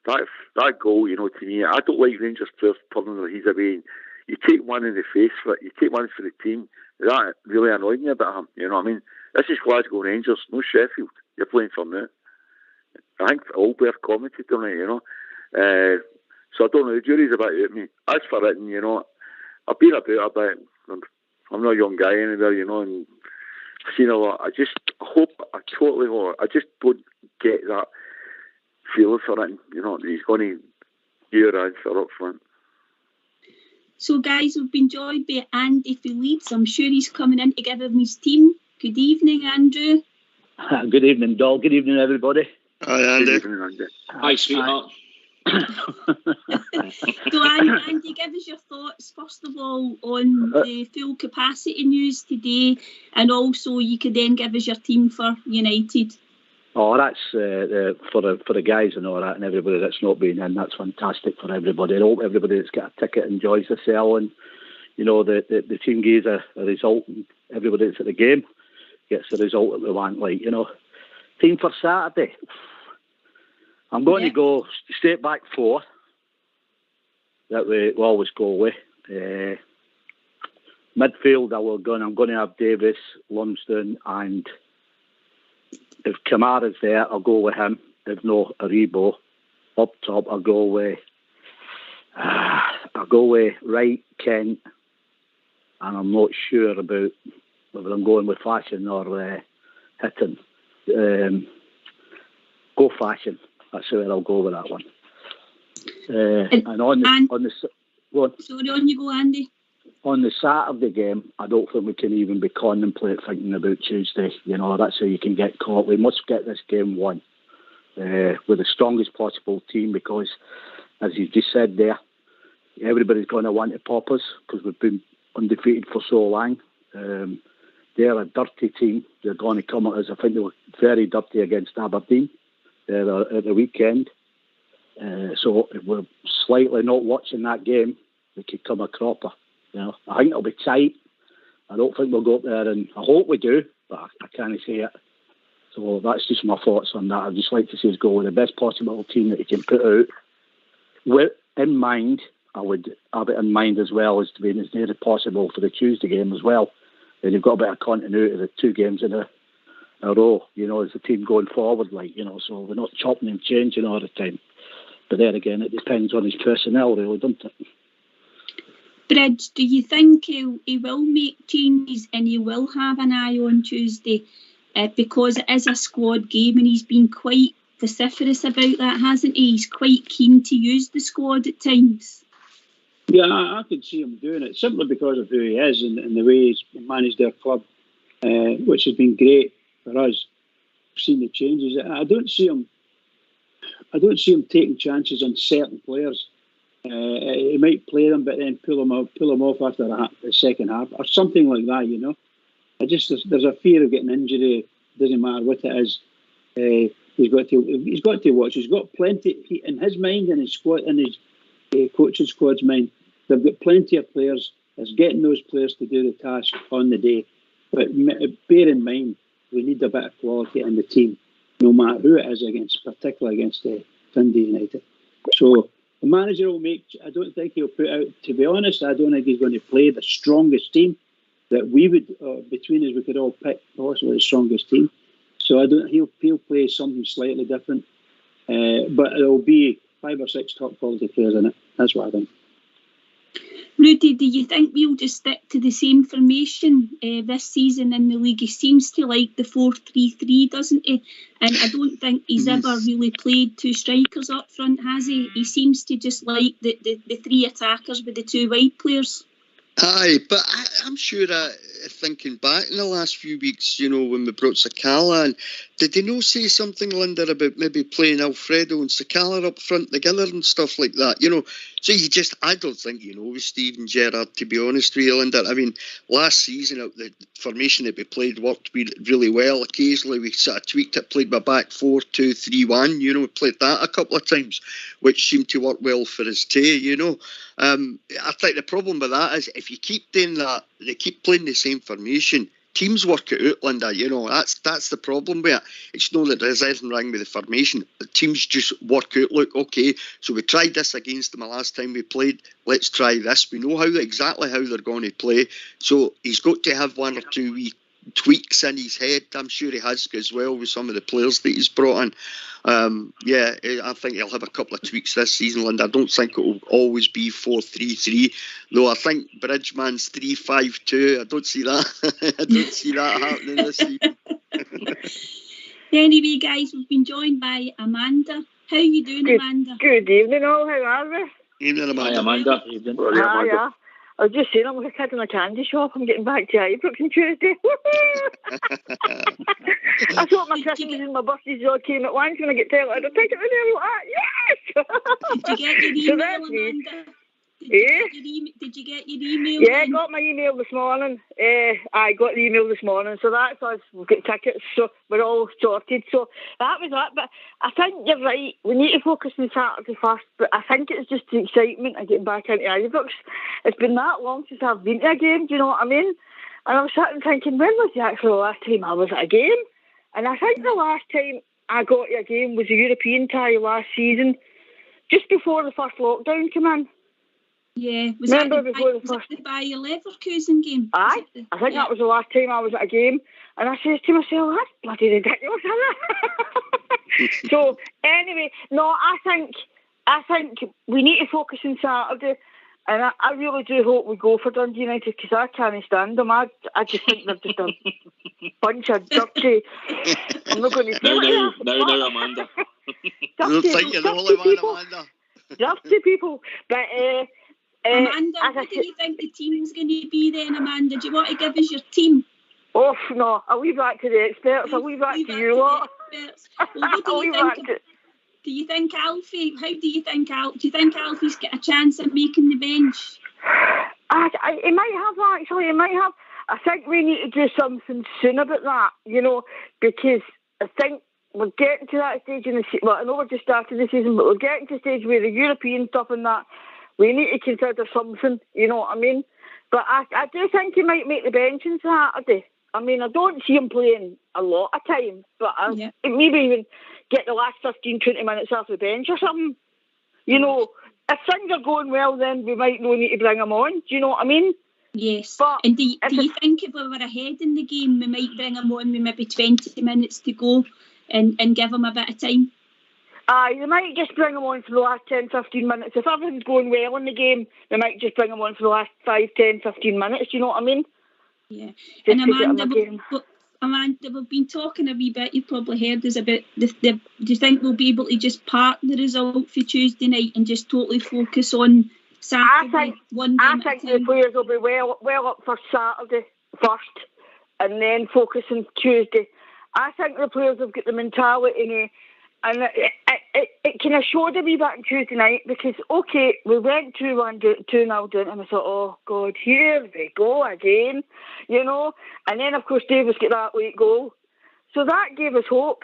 That goal, you know, to me, I don't like Rangers players turning their heads away. You take one in the face for it, you take one for the team. That really annoyed me about him, you know what I mean? This is Glasgow Rangers, no Sheffield. You're playing for now. I think Albert commented on it, you know. So I don't know, the jury's a bit out of me. As for it, you know, I've been about a bit. I'm not a young guy anywhere, you know, and I've seen a lot. I just hope, I just don't get that feeling for it, you know, that he's going to give your answer up front. So, guys, we've been joined by Andy for Leeds. I'm sure he's coming in to give him his team. Good evening, Andrew. Good evening, Doll. Good evening, everybody. Hi, Andy. Good evening, Andy. Hi, sweetheart. So, Andy, give us your thoughts, first of all, on the full capacity news today, and also you could then give us your team for United. Oh, that's for the guys and all that, and everybody that's not been in. That's fantastic for everybody. I hope everybody that's got a ticket enjoys the sale, and you know the team gives a result, and everybody that's at the game gets the result that we want. Like, you know, team for Saturday. I'm going to go straight back four that we always go with. Midfield, I'm going to have Davis, Lumsden, and if Kamara's there, I'll go with him. If no, Aribo. Up top, I'll go with Wright, Kent, and I'm not sure about whether I'm going with Fashion or Hitton. Go Fashion. That's where I'll go with that one. And on you go, Andy. On the Saturday game, I don't think we can even be contemplating thinking about Tuesday. You know, that's how you can get caught. We must get this game won with the strongest possible team, because, as you just said there, everybody's going to want to pop us because we've been undefeated for so long. They're a dirty team. They're going to come at us. I think they were very dirty against Aberdeen at the weekend. So if we're slightly not watching that game, we could come a cropper. You know, I think it'll be tight. I don't think we'll go up there, and I hope we do, but I can't say it. So that's just my thoughts on that. I'd just like to see us go with the best possible team that you can put out. With in mind, I would have it in mind as well as to be as near as possible for the Tuesday game as well. And you've got a bit of continuity of the two games in a row, you know, as the team going forward, like, you know, so we're not chopping and changing all the time. But then again, it depends on his personnel, really, doesn't it? Bridge, do you think he will make changes and he will have an eye on Tuesday? Because it is a squad game, and he's been quite vociferous about that, hasn't he? He's quite keen to use the squad at times. Yeah, I could see him doing it simply because of who he is and the way he's managed their club, which has been great for us. We've seen the changes. I don't see him taking chances on certain players. He might play them, but then pull them off after the second half or something like that. You know, there's a fear of getting injury. Doesn't matter what it is. He's got to watch. He's got plenty in his mind and his squad and his coaching squad's mind. They've got plenty of players. It's getting those players to do the task on the day. But bear in mind, we need a bit of quality in the team, no matter who it is particularly against Dundee United. So the manager will make. I don't think he'll put out. To be honest, I don't think he's going to play the strongest team that we would between us. We could all pick possibly the strongest team. So I don't. He'll play something slightly different, but there'll be 5 or 6 top quality players in it. That's what I think. Rudy, do you think we'll just stick to the same formation this season in the league? He seems to like the 4-3-3, doesn't he? And I don't think he's ever really played two strikers up front, has he? He seems to just like the three attackers with the two wide players. Aye, but I'm sure thinking back in the last few weeks, when we brought Sakala, and did they not say something, Linda, about maybe playing Alfredo and Sakala up front together and stuff like that, So I don't think, with Steven Gerrard, to be honest with you, Linda. I mean, last season, the formation that we played worked really well. Occasionally, we sort of tweaked it, played by back 4-2-3-1, we played that a couple of times, which seemed to work well for us too, I think the problem with that is if you keep doing that, they keep playing the same formation, teams work it out, Linda. That's the problem with it. It's not that there's anything wrong with the formation. The teams just work out, look, okay, so we tried this against them the last time we played, let's try this. We know exactly how they're going to play. So he's got to have one or two wee tweaks in his head. I'm sure he has as well with some of the players that he's brought in. I think he'll have a couple of tweaks this season, Linda. I don't think it will always be 4-3-3, though I think Bridgman's 3-5-2. I don't see that. I don't see that happening this season. Anyway, guys, we've been joined by Amanda. How are you doing, Amanda? Good evening, all. How are we? Evening, Amanda. Hi, Amanda. Hiya. I was just saying, I'm like a kid in a candy shop. I'm getting back to Ibrox on Tuesday. I thought my Christmas and my birthday all came at once when I get told I'd take it with me. Yes! Did you get your email, Amanda? Did you get your email? Yeah, I got my email this morning. I got the email this morning, so that's us. We've got tickets, so we're all sorted. So that was that. But I think you're right. We need to focus on Saturday first. But I think it's just the excitement of getting back into Ibrox. It's been that long since I've been to a game. Do you know what I mean? And I was sitting thinking, when was the actual last time I was at a game? And I think the last time I got to a game was the European tie last season, just before the first lockdown came in. Yeah, was that the Bayer Leverkusen game? Aye, I think that was the last time I was at a game, and I says to myself, that's bloody ridiculous, isn't it? So anyway, no, I think we need to focus on Saturday, and I really do hope we go for Dundee United, because I can't stand them. I just think they're just a bunch of dirty. I'm not going to say now, Amanda. Dirty people, but. Amanda, what do you think the team's going to be then, Amanda? Do you want to give us your team? Oh, no, I'll leave that to the experts. I'll leave that to you lot. Well, what do you think Alfie? How do you think do you think Alfie's got a chance at making the bench? He might have, actually. He might have. I think we need to do something soon about that, because I think we're getting to that stage in the season. Well, I know we're just starting the season, but we're getting to the stage where the European stuff and that, we need to consider something, you know what I mean? But I do think he might make the bench on Saturday. I mean, I don't see him playing a lot of time, but maybe even get the last 15, 20 minutes off the bench or something. If things are going well, then we might not need to bring him on. Do you know what I mean? Yes. But and do you think if we were ahead in the game, we might bring him on with maybe 20 minutes to go and give him a bit of time? They might just bring him on for the last 10, 15 minutes. If everything's going well in the game, they might just bring him on for the last 5, 10, 15 minutes. Do you know what I mean? Yeah. And Amanda, we've been talking a wee bit, you've probably heard us about, do you think we'll be able to just park the result for Tuesday night and just totally focus on Saturday? I think the players will be well up for Saturday first and then focus on Tuesday. I think the players have got the mentality now. And it kind of showed a wee bit on Tuesday night because, okay, we went 2-0 down and I thought, oh, God, here we go again, And then, of course, Davis got that late goal. So that gave us hope,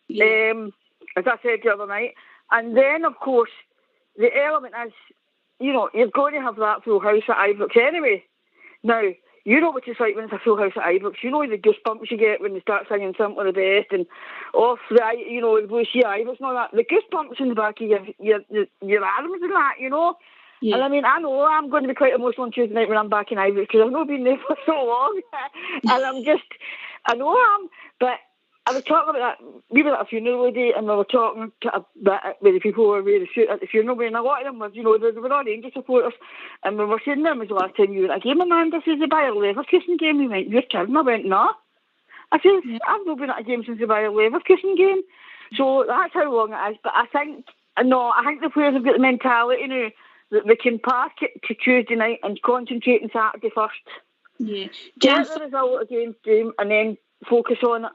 as I said the other night. And then, of course, the element is, you're going to have that full house at Ibrox anyway. Now, you know what it's like when it's a full house at Ibrox. You know the goosebumps you get when they start singing Simply the Best and off the Lucia Ibrox and all that. The goosebumps in the back of your arms and that, Yeah. And I mean, I know I'm going to be quite emotional on Tuesday night when I'm back in Ibrox because I've not been there for so long. And I know I am, but I was talking about that. We were at a funeral today, and we were talking to with the people who were wearing the suit at the funeral, and a lot of them were, they were all Rangers supporters, and we were saying them was the last time you were at a game. Amanda says the Bayer Leverkusen game. We went, you're kidding? I went, no. I said, I've not been at a game since the Bayer Leverkusen game. So that's how long it is. But I think the players have got the mentality now that they can park it to Tuesday night and concentrate on Saturday first. Yeah. Get the result against them and then focus on it.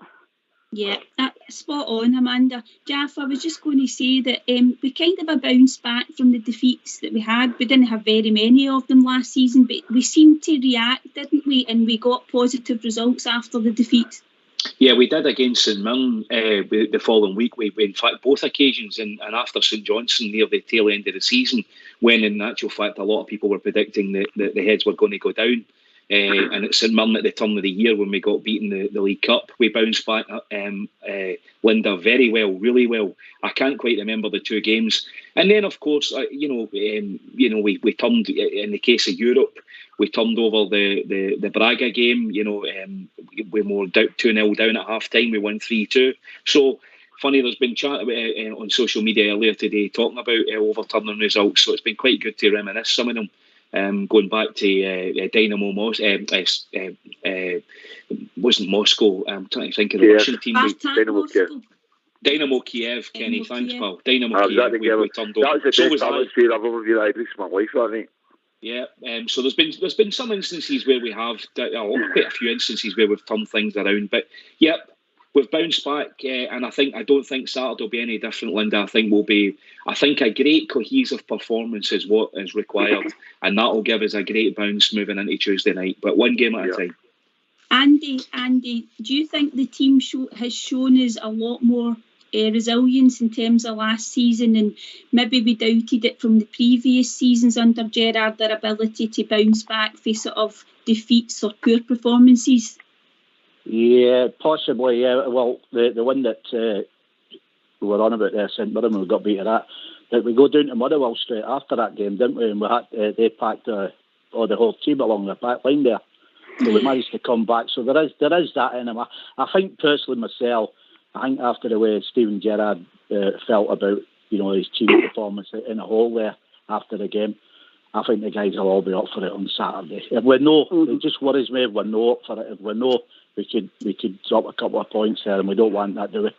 Yeah, spot on, Amanda. Jaff, I was just going to say that we kind of a bounce back from the defeats that we had. We didn't have very many of them last season, but we seemed to react, didn't we? And we got positive results after the defeat. Yeah, we did against St Mirren the following week. We in fact, both occasions, and after St Johnstone near the tail end of the season, when in actual fact a lot of people were predicting that the heads were going to go down. And at St Mirren at the turn of the year when we got beaten the League Cup, we bounced back, Linda, very well, really well. I can't quite remember the two games. And then, of course, we turned, in the case of Europe, we turned over the Braga game. We were 2-0 down at half time. We won 3-2. So, funny, there's been chat on social media earlier today talking about overturning results. So it's been quite good to reminisce some of them. Going back to Dynamo wasn't Moscow. I'm trying to think of the Russian team. Dynamo Kiev, Kenny. Thanks, pal. Dynamo Kiev. We turned over. That was the best atmosphere I've ever been in my life, wasn't it? Yeah. So there's been some instances where we have quite a few instances where we've turned things around. But yep. We've bounced back, and I don't think Saturday will be any different, Linda. I think a great cohesive performance is what is required, and that will give us a great bounce moving into Tuesday night. But one game at a time. Andy, do you think the team has shown us a lot more resilience in terms of last season, and maybe we doubted it from the previous seasons under Gerrard, their ability to bounce back for sort of defeats or poor performances? Yeah, possibly. Yeah. Well, the one that we were on about there, St Mirren, we got beaten at. That we go down to Motherwell straight after that game, didn't we? And we had they packed the whole team along the back line there, so we managed to come back. So there is that in him. I think personally myself, I think after the way Steven Gerrard felt about his team performance in a whole there after the game, I think the guys will all be up for it on Saturday. If we know, it just worries me if we're not up for it. If we know we could drop a couple of points there, and we don't want that, do we?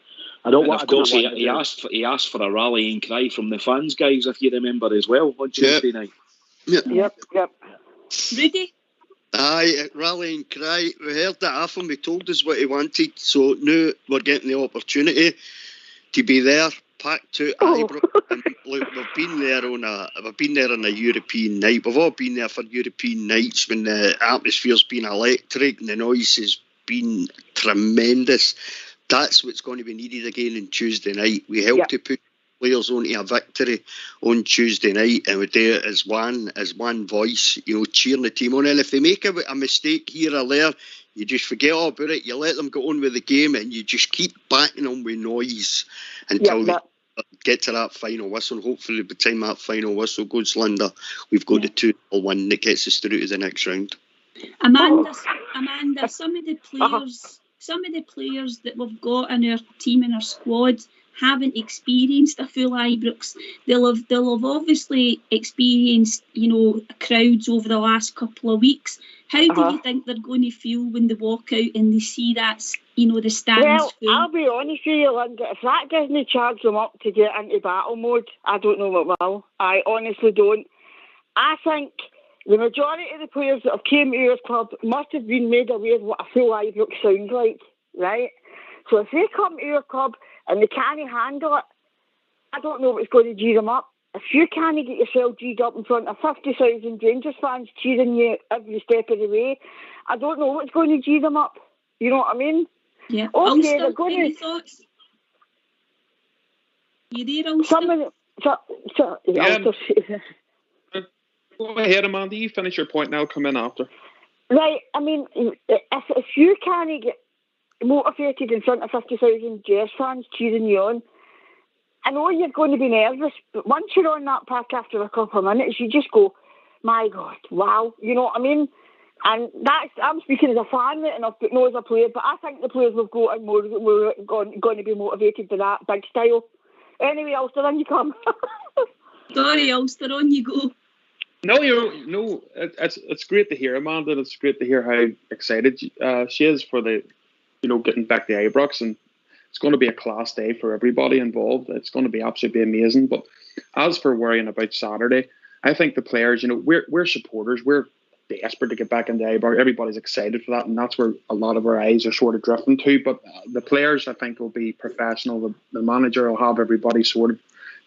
Of course, he asked for a rallying cry from the fans, guys, if you remember as well, on Tuesday night. Yep. Rudy? Aye, rallying cry. We heard that off him. He told us what he wanted, so now we're getting the opportunity to be there, packed to Ibrox. And look, we've been there on a European night. We've all been there for European nights when the atmosphere's been electric and the noise has been tremendous. That's what's going to be needed again on Tuesday night. We help to put players onto a victory on Tuesday night, and we do it as one voice, cheering the team on. And if they make a mistake here or there, you just forget all about it. You let them go on with the game, and you just keep backing them with noise until we get to that final whistle. Hopefully, by the time that final whistle goes, Linda, we've got the 2-1 that gets us through to the next round. Amanda, some of the players that we've got in our team and our squad haven't experienced a full Ibrox. They'll have obviously experienced, crowds over the last couple of weeks. How do you think they're going to feel when they walk out and they see that, the stands full? I'll be honest with you, Linda. If that doesn't charge them up to get into battle mode, I don't know what will. I honestly don't. I think the majority of the players that have came to your club must have been made aware of what a full Ibrox sounds like, right? So if they come to your club and they can't handle it, I don't know what's going to G them up. If you can't get yourself G'd up in front of 50,000 Rangers fans cheering you every step of the way, I don't know what's going to G them up. You know what I mean? Yeah. Okay, Ulster, they're going any to... thoughts? You there, Ulster? Go ahead, Amanda. You finish your point now. Come in after. Right. I mean, if you can't get motivated in front of 50,000 Jazz fans cheering you on, I know you're going to be nervous, but once you're on that pack after a couple of minutes, you just go, my God, wow. You know what I mean? And I'm speaking as a fan, right, and not as a player, but I think the players we've got are going to be motivated by that big style. Anyway, Ulster, on you come. Sorry, Ulster, on you go. No, it's great to hear, Amanda. And it's great to hear how excited she is for the, getting back to Ibrox, and it's going to be a class day for everybody involved. It's going to be absolutely amazing. But as for worrying about Saturday, I think the players, we're supporters. We're desperate to get back into Ibrox. Everybody's excited for that, and that's where a lot of our eyes are sort of drifting to. But the players, I think, will be professional. The manager will have everybody sorted.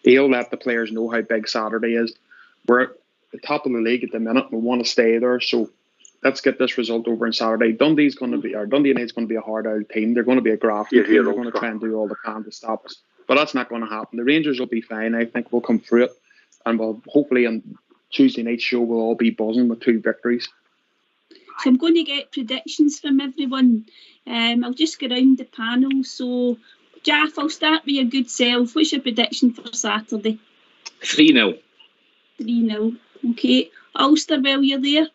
He'll let the players know how big Saturday is. We're at the top of the league at the minute. We want to stay there, so let's get this result over on Saturday. Dundee United's going to be a hard-out team. They're going to be a grafting team. They're going to try and do all they can to stop us. But that's not going to happen. The Rangers will be fine. I think we'll come through it, and we'll hopefully on Tuesday night show we'll all be buzzing with 2 victories. So I'm going to get predictions from everyone. I'll just go around the panel. So, Jaff, I'll start with your good self. What's your prediction for Saturday? 3-0. 3-0. Okay. Ulster, well, you're there.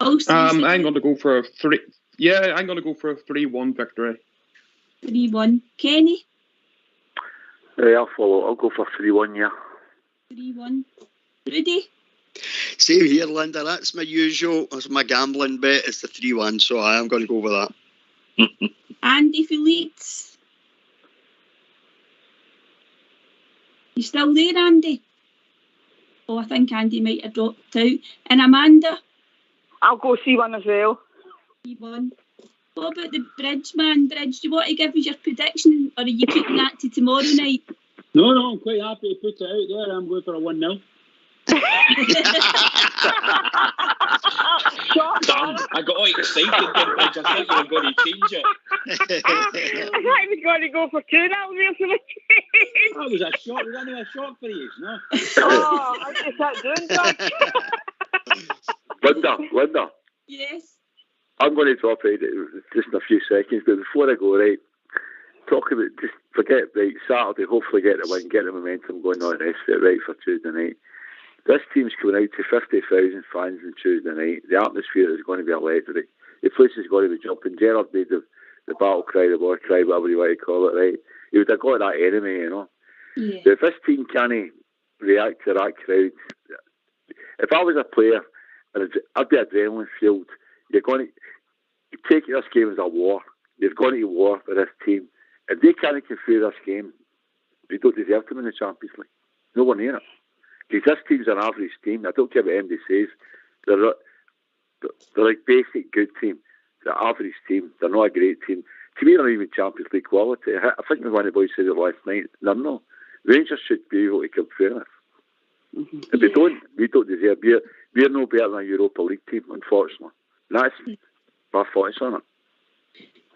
Ulster, I'm going to go for a 3. Yeah, I'm going to go for a 3-1 victory. 3-1. Kenny? I'll follow. I'll go for 3-1. Yeah. 3-1. Rudy? Same here, Linda. That's my usual. That's my gambling bet. It's the 3-1, so I am going to go with that. Andy for Leeds? You still there, Andy? Oh, I think Andy might have dropped out. And Amanda? I'll go 3-1 as well. 3-1. What about the Bridge, man? Bridge, do you want to give us your prediction, or are you keeping that to tomorrow night? No, I'm quite happy to put it out there. I'm going for a 1-0. Damn, I got all excited then, Bridge. I thought you were going to change it. I thought he was going to go for 2-0 there for the change. That was a shock. Was that a shock for you, no? Oh, I just sat doing that. Linda. Yes. I'm going to drop out just in a few seconds, but before I go, right, talk about, just forget, right, Saturday, hopefully get the win, get the momentum going on the rest of it, right, for Tuesday night. This team's coming out to 50,000 fans on Tuesday night. The atmosphere is going to be electric. The place is going to be jumping. Gerard made the battle cry, the war cry, whatever you want to call it, right? He would have got that anyway, Yeah. If this team can't react to that crowd, if I was a player, I'd be adrenaline fueled. You're going to take this game as a war. You're going to war with this team. If they can't get through this game, they don't deserve to win the Champions League. No one near it. Because this team's an average team. I don't care what anybody says. They're like basic good team. They're an average team. They're not a great team. To me, they're not even Champions League quality. I think one of the boys said it last night. They're not. Rangers should be able to come through this. Mm-hmm. If we don't deserve. We're no better than a Europa League team, unfortunately. And that's my thoughts on it.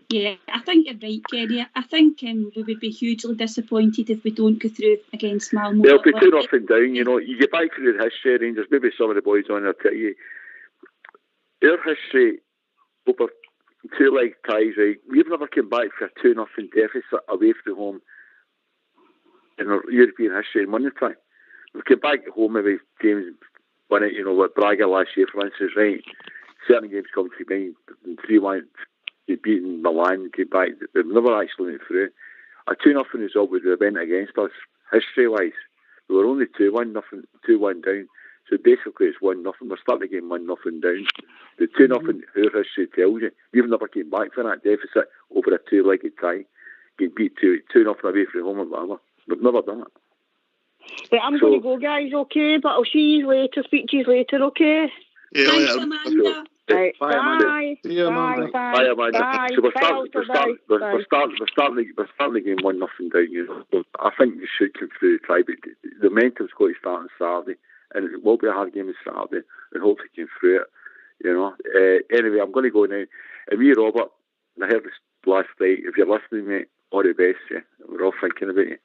Yeah, I think you're right, Kenny. I think we would be hugely disappointed if we don't go through against Malmo. They'll be 2-0 down, You get back through the history of Rangers, maybe some of the boys on there tell you. Their history over 2-leg ties, right? We've never come back for a 2-0 deficit away from home in our European history and won the tie. We came back at home, maybe games won it, like Braga last year, for instance, right? Certain games come to mind, 3-1. You've beaten Milan, came back. They've never actually went through. A 2-0 result would have been against us, history-wise. We were only 2-1 down. So basically it's 1-0. We're starting the game 1-0 down. The 2-0, our history tells you. We've never came back from that deficit over a 2-legged tie. Get beat 2-0 away from home or whatever. We've never done it. But I'm going to go, guys, okay? But I'll see you later, speak to you later, okay? Yeah, thanks, Amanda. Right, bye, Amanda. Bye. See you, Amanda. Bye, Amanda. Bye. So we're Bye. starting the game 1-0 down. So I think you should come through the tie, but the momentum's going to start on Saturday, and it will be a hard game on Saturday, and hopefully come through it. Anyway, I'm going to go now. And me, Robert, and I heard this last night. If you're listening, mate, all the best. Yeah, we're all thinking about you.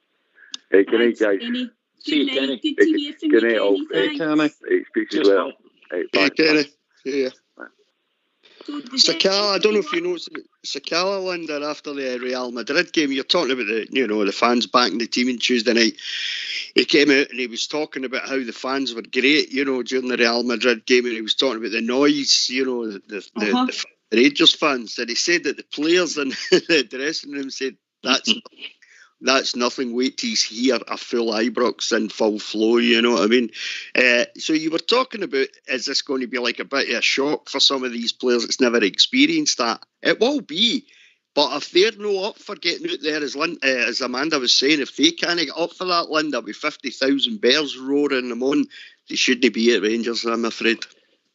Hey, good night, guys. Kenny. See you, Good Kenny. night. Good to hear from Good you, night, all. Kenny. Hey, Kenny. Hey, speak to you later. Hey, bye. Kenny. Yeah. Sakala, I don't know if you know Sakala, Linda, after the Real Madrid game. You're talking about the fans backing the team on Tuesday night. He came out and he was talking about how the fans were great, during the Real Madrid game, and he was talking about the noise, the Rangers fans. And he said that the players in the dressing room said that's nothing. Wait till he's here, a full Ibrox in full flow, you know what I mean? So you were talking about, is this going to be like a bit of a shock for some of these players that's never experienced that? It will be. But if they're no up for getting out there, as Amanda was saying, if they can't get up for that, Linda, with 50,000 bears roaring them on, they shouldn't be at Rangers, I'm afraid.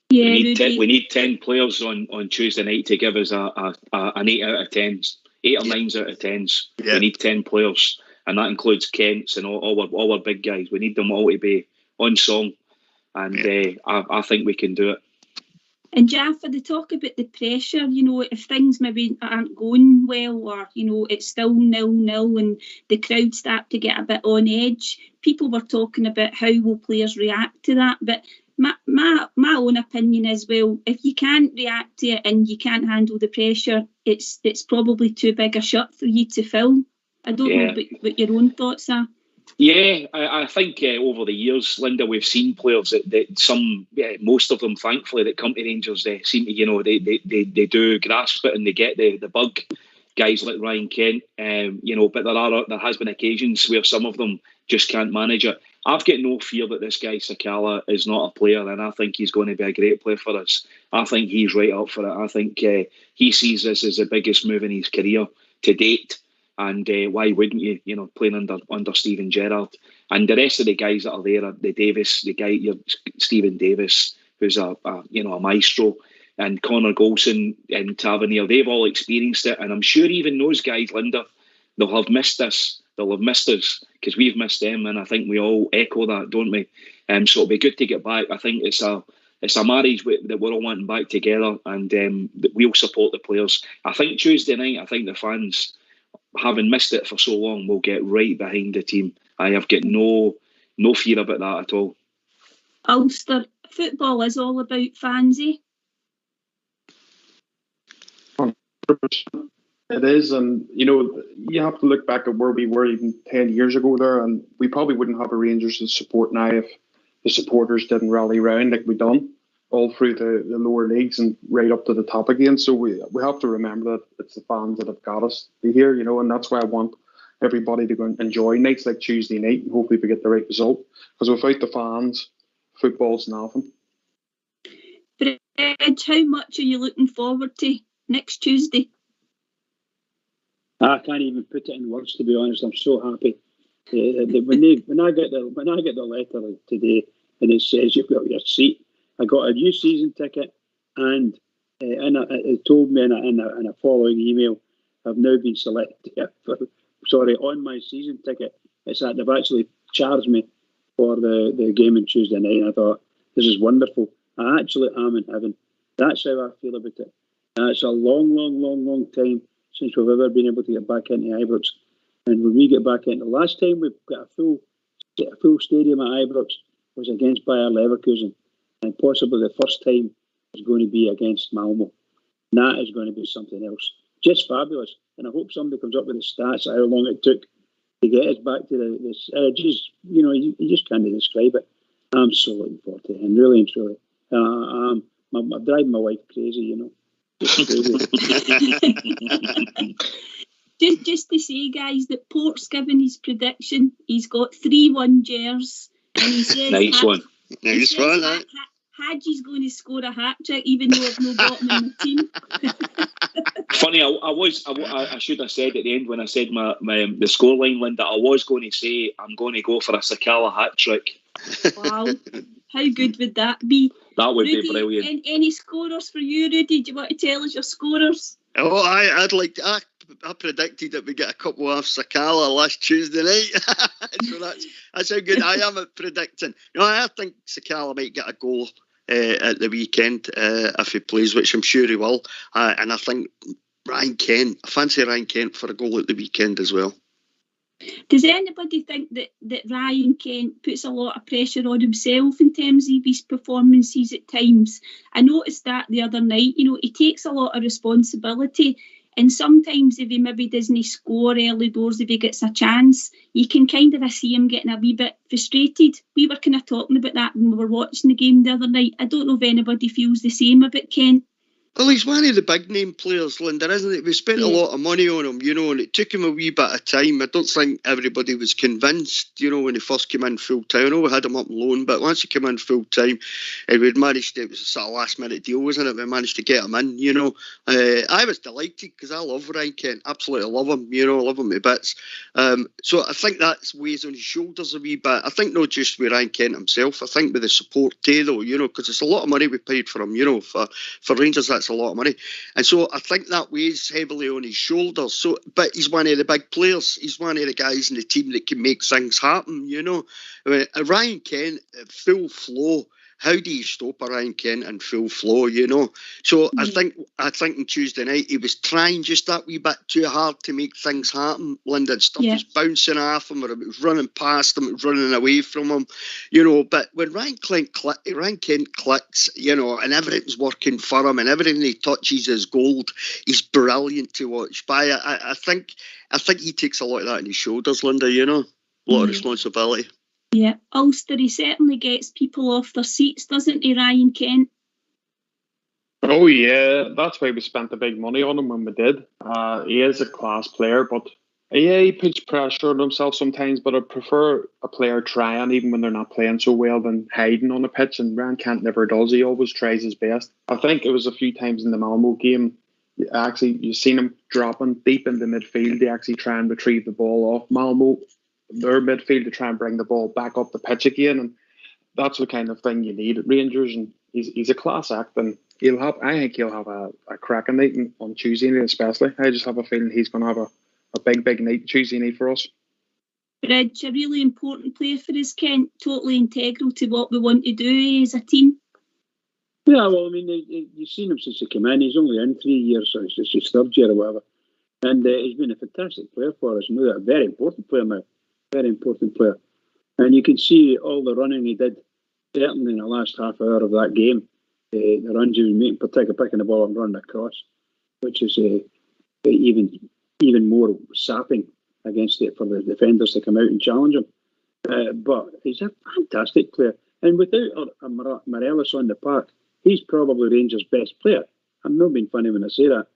Yeah, we need 10 players on Tuesday night to give us an 8 out of 10. 8 or 9 out of 10s. Yeah. We need 10 players, and that includes Kent's and all our big guys. We need them all to be on song, and I think we can do it. And Jaffa, they talk about the pressure, if things maybe aren't going well, or, it's still 0-0 and the crowd start to get a bit on edge. People were talking about how will players react to that, but my own opinion is, well, if you can't react to it and you can't handle the pressure, it's probably too big a shot for you to fill. I don't know what your own thoughts are. Yeah, I think over the years, Linda, we've seen players that most of them, thankfully, that come to Rangers, they seem to, they do grasp it and they get the bug. Guys like Ryan Kent, but there has been occasions where some of them just can't manage it. I've got no fear that this guy Sakala is not a player, and I think he's going to be a great player for us. I think he's right up for it. I think he sees this as the biggest move in his career to date. And why wouldn't you? Playing under Steven Gerrard, and the rest of the guys that are there, the Davis, Stephen Davis, who's a maestro, and Connor Golson and Tavernier, they've all experienced it, and I'm sure even those guys, Linda, they'll have missed this. They'll have missed us because we've missed them, and I think we all echo that, don't we? So it'll be good to get back. I think it's a marriage that we're all wanting back together, and we'll support the players. I think Tuesday night, I think the fans, having missed it for so long, will get right behind the team. I have got no fear about that at all. Ulster, football is all about fans, eh? It is, and you have to look back at where we were even 10 years ago there, and we probably wouldn't have a Rangers to support now if the supporters didn't rally round like we done all through the lower leagues and right up to the top again. So we have to remember that it's the fans that have got us to here, and that's why I want everybody to go and enjoy nights like Tuesday night, and hopefully we get the right result, because without the fans, football's nothing. Fred, how much are you looking forward to next Tuesday? I can't even put it in words, to be honest. I'm so happy. When I get the letter today and it says you've got your seat, I got a new season ticket, and it told me in a following email, I've now been selected on my season ticket. It's that they've actually charged me for the game on Tuesday night. And I thought, this is wonderful. I actually am in heaven. That's how I feel about it. It's a long time since we've ever been able to get back into Ibrox. And when we get back in, the last time we got a full stadium at Ibrox was against Bayer Leverkusen. And possibly the first time is going to be against Malmo. And that is going to be something else. Just fabulous. And I hope somebody comes up with the stats of how long it took to get us back to this. You just can't describe it. I'm so looking forward to it. And really and truly. I'm driving my wife crazy, Just to say, guys, that Port's given his prediction. He's got 3-1 Gers, and he says nice one. Hadji's going to score a hat trick, even though I've no got him in my team. Funny, I should have said at the end when I said the scoreline, Linda, I was going to say I'm going to go for a Sakala hat trick. Wow, how good would that be? That would Rudy, be brilliant. Any scorers for you, Rudy? Do you want to tell us your scorers? Oh, I'd like to. I predicted that we get a couple of Sakala last Tuesday night. So that's how good I am at predicting. I think Sakala might get a goal at the weekend if he plays, which I'm sure he will. And I think I fancy Ryan Kent for a goal at the weekend as well. Does anybody think that Ryan Kent puts a lot of pressure on himself in terms of his performances at times? I noticed that the other night, he takes a lot of responsibility, and sometimes if he maybe doesn't score early doors, if he gets a chance, you can kind of see him getting a wee bit frustrated. We were kind of talking about that when we were watching the game the other night. I don't know if anybody feels the same about Kent. Well, he's one of the big name players, Linda, isn't it? We spent a lot of money on him, and it took him a wee bit of time. I don't think everybody was convinced, when he first came in full time. I know we had him up on loan, but once he came in full time, we'd managed it was a sort of last minute deal, wasn't it? We managed to get him in, I was delighted because I love Ryan Kent, absolutely love him, love him to bits. So I think that weighs on his shoulders a wee bit. I think not just with Ryan Kent himself, I think with the support too, though, because it's a lot of money we paid for him, for Rangers, that's a lot of money, and so I think that weighs heavily on his shoulders. So, but he's one of the big players. He's one of the guys in the team that can make things happen. Ryan Kent, full flow. How do you stop a Ryan Kent in full flow? So I think on Tuesday night he was trying just that wee bit too hard to make things happen. Linda, stuff was bouncing off him, or it was running past him, it was running away from him. But when Ryan Kent clicks, and everything's working for him, and everything he touches is gold, he's brilliant to watch. But I think he takes a lot of that on his shoulders, Linda. A lot of responsibility. Yeah, Ulster, he certainly gets people off their seats, doesn't he, Ryan Kent? Oh yeah, that's why we spent the big money on him when we did. He is a class player, but he puts pressure on himself sometimes, but I prefer a player trying even when they're not playing so well than hiding on a pitch, and Ryan Kent never does. He always tries his best. I think it was a few times in the Malmo game, you've seen him dropping deep into midfield to actually try and retrieve the ball off Malmo, their midfield, to try and bring the ball back up the pitch again, and that's the kind of thing you need at Rangers. And he's a class act, and I think he'll have a cracking night on Tuesday night, especially. I just have a feeling he's going to have a big night Tuesday night for us. Bridge, a really important player for us, Kent, totally integral to what we want to do as a team. Yeah, well, I mean, you've seen him since he came in. He's only in 3 years, so it's his third year or whatever. And he's been a fantastic player for us. And we're a very important player now. Very important player. And you can see all the running he did, certainly in the last half hour of that game. The runs he was making, particularly picking the ball and running across, which is even more sapping against it for the defenders to come out and challenge him. But he's a fantastic player. And without Morelos on the park, he's probably Rangers' best player. I'm not being funny when I say that,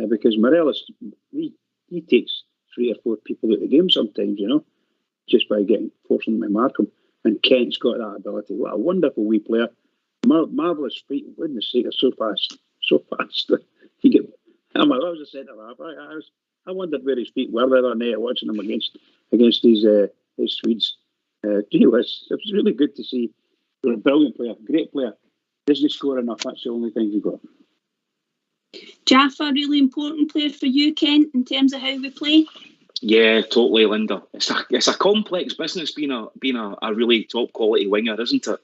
because Morelos, he takes 3 or 4 people out of the game sometimes, just by forcing them to mark him. And Kent's got that ability. What a wonderful wee player. Marvellous feet. Goodness sake, so fast. So fast. I was a centre half. I wondered where his feet were the other night watching him against these Swedes. It was really good to see. You're a brilliant player, great player. Doesn't score enough. That's the only thing he got. Jaffa, a really important player for you, Kent, in terms of how we play. Yeah, totally, Linda. It's a complex business being a really top quality winger, isn't it?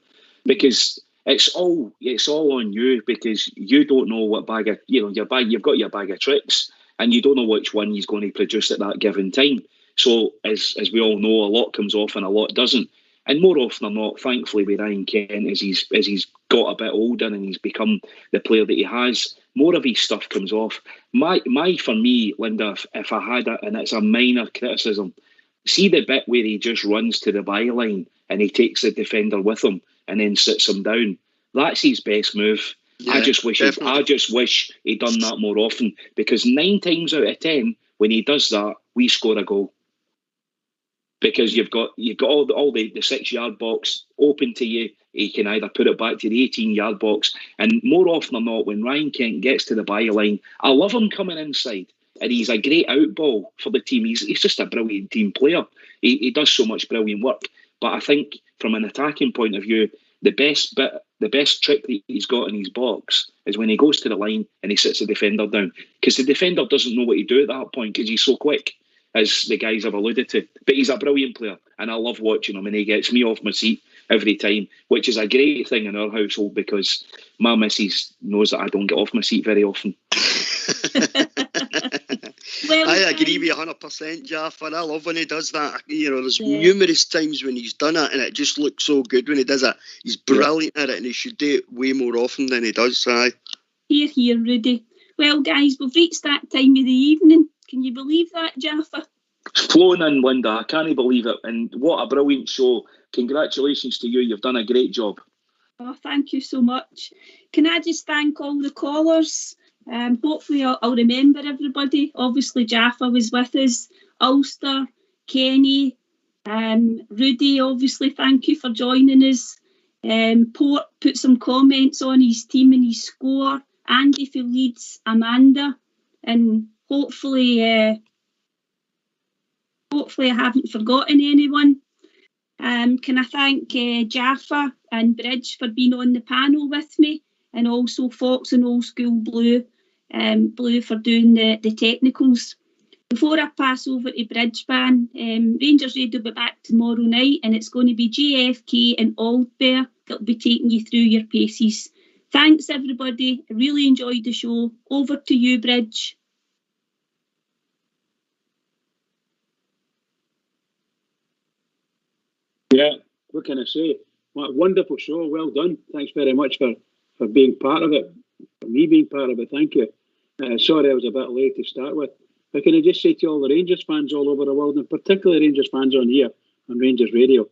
Because it's all on you, because you don't know what bag of you've got your bag of tricks, and you don't know which one he's going to produce at that given time. So as we all know, a lot comes off and a lot doesn't. And more often than not, thankfully, with Ryan Kent, as he's got a bit older and he's become the player that he has, more of his stuff comes off. For me, Linda, if I had it, and it's a minor criticism, see the bit where he just runs to the byline and he takes the defender with him and then sits him down. That's his best move. Yeah, I just wish he'd done that more often, because 9 times out of 10, when he does that, we score a goal. Because you've got all the 6-yard box open to you. He can either put it back to the 18-yard box. And more often than not, when Ryan Kent gets to the byline, I love him coming inside. And he's a great out ball for the team. He's just a brilliant team player. He does so much brilliant work. But I think from an attacking point of view, the best trick that he's got in his box is when he goes to the line and he sits the defender down. Because the defender doesn't know what to do at that point, because he's so quick, as the guys have alluded to. But he's a brilliant player, and I love watching him, and he gets me off my seat every time, which is a great thing in our household, because my missus knows that I don't get off my seat very often. Well, I agree with you 100%, Jaff, and I love when he does that. You know, there's Yeah. numerous times when he's done it, and it just looks so good when he does it. He's brilliant at it, and he should do it way more often than he does. Aye. Here, Rudy. Well, guys, we've reached that time of the evening. Can you believe that, Jaffa? Flown in, Linda. I can't believe it. And what a brilliant show. Congratulations to you. You've done a great job. Oh, thank you so much. Can I just thank all the callers? Hopefully I'll remember everybody. Obviously Jaffa was with us, Ulster, Kenny, Rudy, obviously thank you for joining us. Port put some comments on his team and his score. Andy for Leeds, Amanda, and hopefully I haven't forgotten anyone. Can I thank Jaffa and Bridge for being on the panel with me, and also Fox and Old School Blue for doing the technicals. Before I pass over to Bridgeban, Rangers Radio will be back tomorrow night, and it's going to be JFK and Aldbear that'll be taking you through your paces. Thanks everybody, I really enjoyed the show. Over to you, Bridge. Yeah, what can I say? What a wonderful show, well done. Thanks very much for being part of it, for me being part of it, thank you. Sorry I was a bit late to start with. But can I just say to all the Rangers fans all over the world, and particularly Rangers fans on here, on Rangers Radio,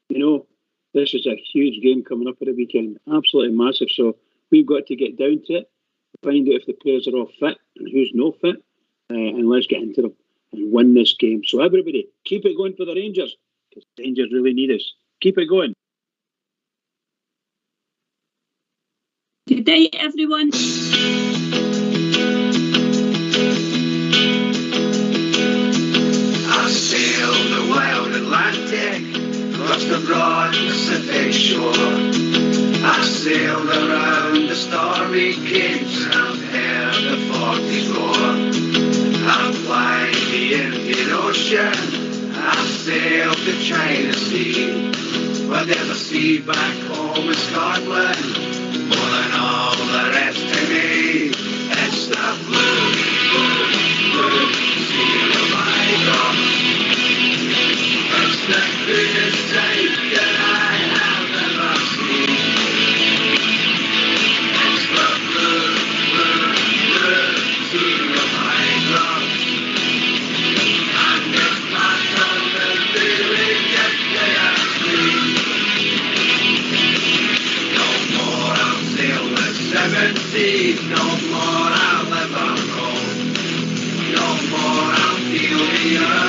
you know, this is a huge game coming up at the weekend, absolutely massive, so we've got to get down to it, find out if the players are all fit and who's not fit, and let's get into them and win this game. So everybody, keep it going for the Rangers, because the Rangers really need us. Keep it going. Good night, everyone. I sailed the wild Atlantic, crossed the broad Pacific shore. I sailed around the stormy capes and I've heard the 40s roar. I've flying the Indian Ocean, I've sailed the China Sea. But there's a sea back home in Scotland, more than all the rest to me. It's the blue, blue, blue sea of my God. It's the greatest sight that I have ever seen. It's the blue, blue, blue sea of my God. And it's not something really ridiculously. No more I'll sail the seven seas, no more I'll ever roam. No more I'll feel the earth.